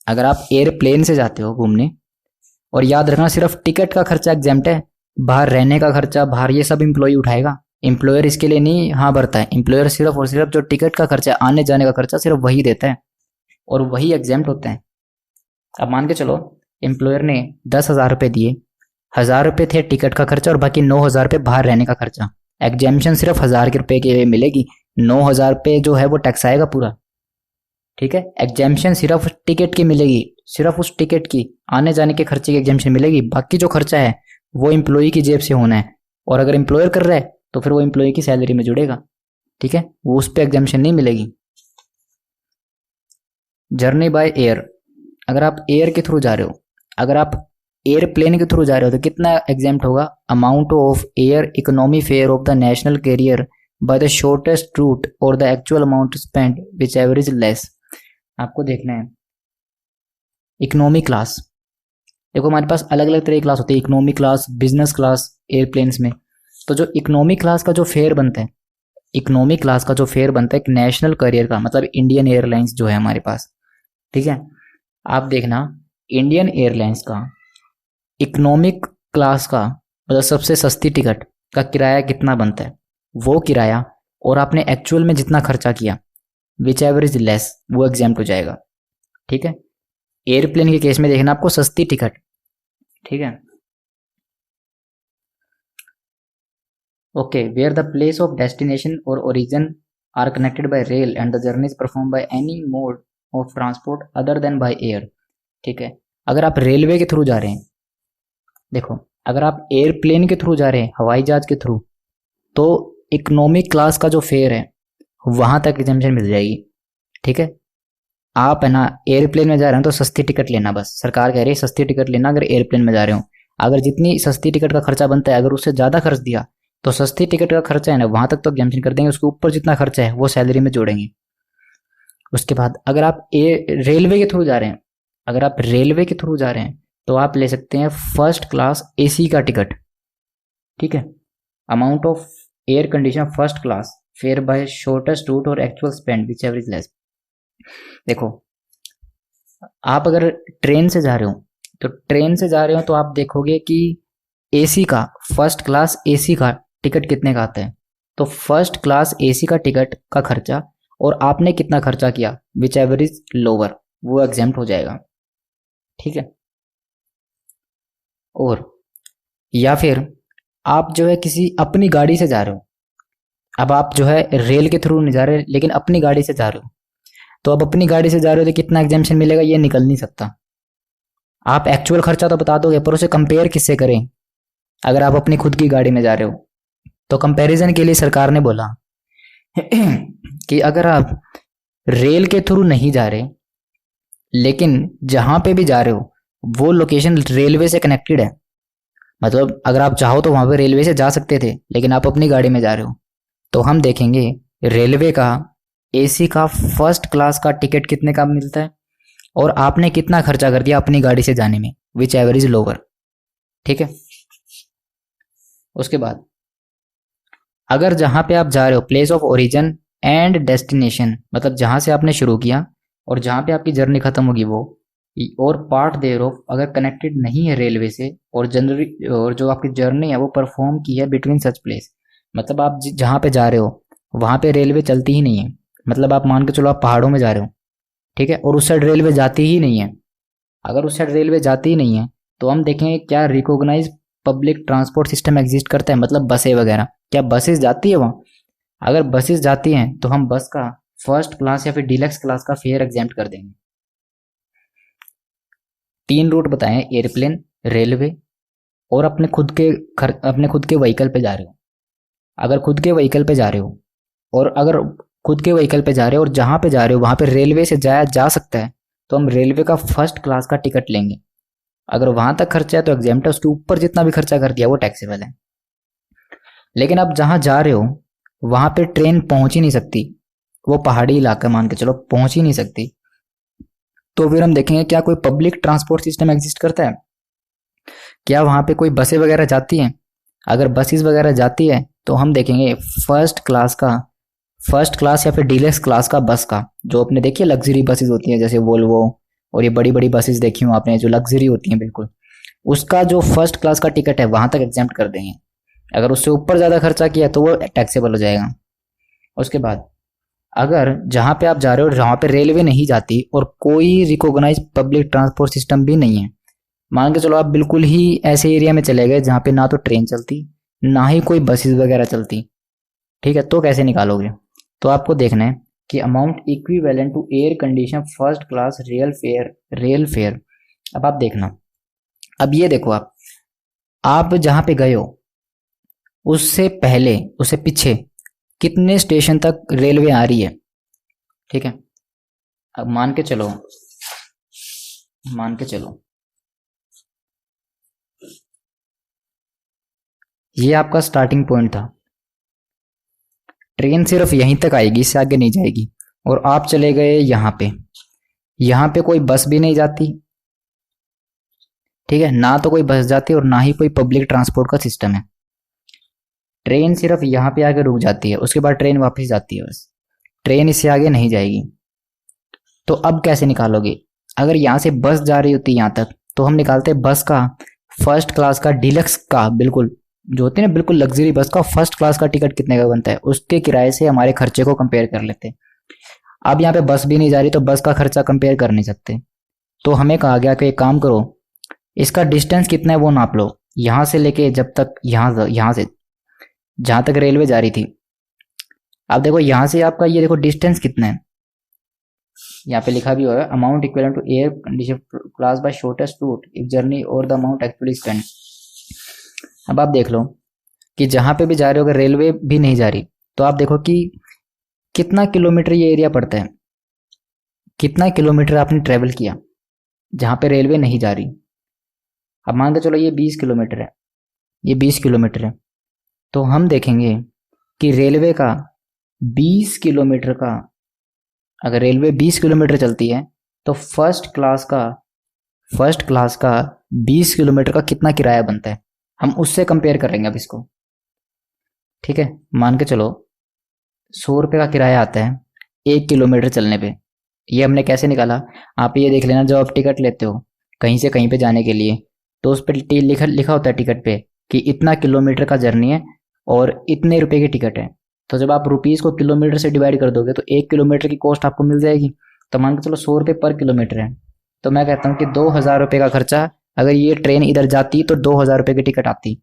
अगर आप एयरप्लेन से जाते हो घूमने, और याद रखना सिर्फ टिकट का खर्चा एग्जाम्प्ट है, बाहर रहने का खर्चा, बाहर ये सब एम्प्लॉय उठाएगा, एम्प्लॉयर इसके लिए नहीं हाँ भरता है। एम्प्लॉयर सिर्फ और सिर्फ जो टिकट का खर्चा है, आने जाने का खर्चा, सिर्फ वही देता है और वही एग्जाम्प्ट होता है। अब मान के चलो एम्प्लॉयर ने 10,000 रुपये दिए, 1,000 रुपये थे टिकट का खर्चा और बाकी 9,000 रुपये बाहर रहने का खर्चा। एग्जामिशन सिर्फ 1,000 रुपये के मिलेगी, 9,000 रुपये जो है वो टैक्स आएगा पूरा, ठीक है। एग्जामिशन सिर्फ टिकट की मिलेगी, सिर्फ उस टिकट की आने जाने के खर्चे की एग्जामिशन मिलेगी, बाकी जो खर्चा है वो एम्प्लॉय की जेब से होना है। और अगर एम्प्लॉयर कर रहा है तो फिर वो एम्प्लॉय की सैलरी में जुड़ेगा, ठीक है, वो उस पर एग्जामिशन नहीं मिलेगी। जर्नी बाय एयर, अगर आप एयर के थ्रू जा रहे हो, अगर आप एयरप्लेन के थ्रू जा रहे हो तो कितना एग्जाम्प्ट होगा। Amount of air economy fare of the national carrier by the shortest route और the actual amount spend whichever is less. आपको देखना है इकोनॉमी क्लास। देखो हमारे पास अलग अलग तरह की क्लास होती है, economy class, business class airplanes में। तो जो इकोनॉमी क्लास का जो फेयर बनता है, इकोनॉमी क्लास का जो फेयर बनता है एक नेशनल कैरियर का, मतलब इंडियन एयरलाइंस जो है हमारे पास, ठीक है। आप देखना इंडियन एयरलाइंस का इकोनॉमिक क्लास का मतलब सबसे सस्ती टिकट का किराया कितना बनता है, वो किराया और आपने एक्चुअल में जितना खर्चा किया, विच एवर इज लेस, वो एग्जाम्प्ट हो जाएगा, ठीक है। एयरप्लेन के केस में देखना आपको सस्ती टिकट, ठीक है। Okay, where the place of destination और origin are connected by rail and the journey is perform by any mode of transport other than by air, ठीक है। अगर आप रेलवे के थ्रू जा रहे हैं, देखो अगर आप एयरप्लेन के थ्रू जा रहे हैं, हवाई जहाज के थ्रू, तो इकोनॉमिक क्लास का जो फेयर है वहां तक एग्जामिशन मिल जाएगी, ठीक है। आप है ना एयरप्लेन में जा रहे हो तो सस्ती टिकट लेना, बस सरकार कह रही है सस्ती टिकट लेना अगर एयरप्लेन में जा रहे हो। अगर जितनी सस्ती टिकट का खर्चा बनता है अगर उससे ज़्यादा खर्च दिया तो सस्ती टिकट का खर्चा है ना वहां तक तो एग्जामिशन कर देंगे, उसके ऊपर जितना खर्चा है वो सैलरी में जोड़ेंगे। उसके बाद अगर आप रेलवे के थ्रू जा रहे हैं, अगर आप रेलवे के थ्रू जा रहे हैं तो आप ले सकते हैं फर्स्ट क्लास एसी का टिकट, ठीक है। Amount of air condition first class fare by shortest route और actual spend whichever is less. देखो आप अगर ट्रेन से जा रहे हो तो ट्रेन से जा रहे हो तो आप देखोगे कि एसी का, फर्स्ट क्लास एसी का टिकट कितने का आता है। तो फर्स्ट क्लास एसी का टिकट का खर्चा और आपने कितना खर्चा किया, विच एवर इज लोअर, वो एग्जाम्प्ट हो जाएगा, ठीक है। और या फिर आप जो है किसी अपनी गाड़ी से जा रहे हो, अब आप जो है रेल के थ्रू नहीं जा रहे लेकिन अपनी गाड़ी से जा रहे हो, तो अब अपनी गाड़ी से जा रहे हो तो कितना एग्जामिशन मिलेगा ये निकल नहीं सकता। आप एक्चुअल खर्चा तो बता दोगे पर उसे कंपेयर किससे करें। अगर आप अपनी खुद की गाड़ी में जा रहे हो तो कंपैरिजन के लिए सरकार ने बोला कि अगर आप रेल के थ्रू नहीं जा रहे लेकिन जहां पे भी जा रहे हो वो लोकेशन रेलवे से कनेक्टेड है, मतलब अगर आप चाहो तो वहां पे रेलवे से जा सकते थे लेकिन आप अपनी गाड़ी में जा रहे हो, तो हम देखेंगे रेलवे का एसी का फर्स्ट क्लास का टिकट कितने का मिलता है और आपने कितना खर्चा कर दिया अपनी गाड़ी से जाने में, विच एवर इज लोअर, ठीक है। उसके बाद अगर जहां पे आप जा रहे हो place of origin and destination, मतलब जहां से आपने शुरू किया और जहां पे आपकी जर्नी खत्म होगी वो, और पार्ट देयर ऑफ अगर कनेक्टेड नहीं है रेलवे से और जनरली और जो आपकी जर्नी है वो परफॉर्म की है बिटवीन सच प्लेस, मतलब आप जहां पे जा रहे हो वहां पे रेलवे चलती ही नहीं है, मतलब आप मान के चलो आप पहाड़ों में जा रहे हो, ठीक है, और उस साइड रेलवे जाती ही नहीं है। अगर उस साइड रेलवे जाती ही नहीं है तो हम देखेंगे क्या recognize public transport system exist करता है, मतलब बसें वगैरह, क्या बसेस जाती है वहाँ? अगर बसेस जाती हैं तो हम बस का फर्स्ट क्लास या फिर डीलक्स क्लास का फेयर एग्जाम्प्ट कर देंगे। 3 रूट बताएं, एयरप्लेन, रेलवे और अपने खुद के व्हीकल पे जा रहे हो। अगर खुद के व्हीकल पे जा रहे हो और अगर खुद के व्हीकल पे जा रहे हो और जहाँ पे जा रहे हो वहाँ पे रेलवे से जाया जा सकता है तो हम रेलवे का फर्स्ट क्लास का टिकट लेंगे। अगर वहां तक खर्चा है तो एग्जाम्प्ट है, उसके ऊपर जितना भी खर्चा कर दिया वो टैक्सेबल है। लेकिन आप जहाँ जा रहे हो वहां पे ट्रेन पहुंच ही नहीं सकती, वो पहाड़ी इलाका मान के चलो, पहुंच ही नहीं सकती, तो फिर हम देखेंगे क्या कोई पब्लिक ट्रांसपोर्ट सिस्टम एग्जिस्ट करता है, क्या वहां पे कोई बसें वगैरह जाती हैं। अगर बसेस वगैरह जाती है तो हम देखेंगे फर्स्ट क्लास या फिर डीलक्स क्लास का बस का, जो अपने देखिए लग्जरी बसेस होती हैं जैसे वोल्वो और ये बड़ी बड़ी बसेस देखी हूँ आपने जो लग्जरी होती हैं बिल्कुल, उसका जो फर्स्ट क्लास का टिकट है वहां तक एग्जाम्प्ट कर देंगे। अगर उससे ऊपर ज्यादा खर्चा किया तो वो टैक्सेबल हो जाएगा। उसके बाद अगर जहां पे आप जा रहे हो जहां पे रेलवे नहीं जाती और कोई रिकॉग्नाइज पब्लिक ट्रांसपोर्ट सिस्टम भी नहीं है, मान के चलो आप बिल्कुल ही ऐसे एरिया में चले गए जहां पे ना तो ट्रेन चलती ना ही कोई बसेस वगैरह चलती, ठीक है, तो कैसे निकालोगे? तो आपको देखना है कि amount equivalent to air condition first class rail fare. अब आप देखना, अब ये देखो आप जहां पे गए हो उससे पहले उससे पीछे कितने स्टेशन तक रेलवे आ रही है, ठीक है। अब मान के चलो ये आपका स्टार्टिंग पॉइंट था, ट्रेन सिर्फ यहीं तक आएगी, इससे आगे नहीं जाएगी, और आप चले गए यहाँ पे कोई बस भी नहीं जाती, ठीक है, ना तो कोई बस जाती और ना ही कोई पब्लिक ट्रांसपोर्ट का सिस्टम है। ट्रेन सिर्फ यहाँ पे आके रुक जाती है, उसके बाद ट्रेन वापस जाती है, बस ट्रेन इससे आगे नहीं जाएगी। तो अब कैसे निकालोगे? अगर यहाँ से बस जा रही होती यहाँ तक तो हम निकालते बस का फर्स्ट क्लास का डीलक्स का, बिल्कुल जो होती है ना बिल्कुल लग्जरी बस का फर्स्ट क्लास का टिकट कितने का बनता है, उसके किराए से हमारे खर्चे को कंपेयर कर लेते। अब यहाँ पे बस भी नहीं जा रही तो बस का खर्चा कंपेयर कर नहीं सकते, तो हमें कहा गया कि एक काम करो, इसका डिस्टेंस कितना है वो नाप लो, यहां से लेके जब तक यहाँ से जहां तक रेलवे जा रही थी। अब देखो यहां से आपका ये देखो डिस्टेंस कितना है, यहाँ पे लिखा भी हुआ है amount equivalent to air condition class by shortest route if journey or the amount actually spend. अब आप देख लो कि जहां पे भी जा रहे हो अगर रेलवे भी नहीं जा रही तो आप देखो कि कितना किलोमीटर ये एरिया पड़ता है, कितना किलोमीटर आपने ट्रेवल किया जहां पे रेलवे नहीं जा रही। अब मान के चलो ये 20 किलोमीटर है, ये 20 किलोमीटर है, तो हम देखेंगे कि रेलवे का 20 किलोमीटर का, अगर रेलवे 20 किलोमीटर चलती है तो फर्स्ट क्लास का 20 किलोमीटर का कितना किराया बनता है, हम उससे कंपेयर करेंगे अब इसको, ठीक है। मान के चलो 100 रुपये का किराया आता है 1 किलोमीटर चलने पे, ये हमने कैसे निकाला? आप ये देख लेना, जब आप टिकट लेते हो कहीं से कहीं पे जाने के लिए तो उस पर लिखा होता है टिकट पे कि इतना किलोमीटर का जर्नी है और इतने रुपए की टिकट है, तो जब आप रुपीज़ को किलोमीटर से डिवाइड कर दोगे तो 1 किलोमीटर की कॉस्ट आपको मिल जाएगी। तो मान के चलो 100 रुपये पर किलोमीटर है, तो मैं कहता हूँ कि 2000 रुपये का खर्चा, अगर ये ट्रेन इधर जाती तो 2000 रुपये की टिकट आती।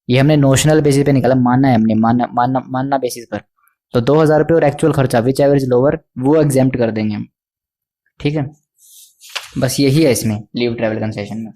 ये हमने नोशनल बेसिस पे निकाला, मानना है हमने, मानना बेसिस पर, तो 2000 रुपये और एक्चुअल खर्चा विच एवर इज लोअर वो एग्जाम्प्ट कर देंगे हम, ठीक है। बस यही है इसमें लीव ट्रैवल कंसेशन में।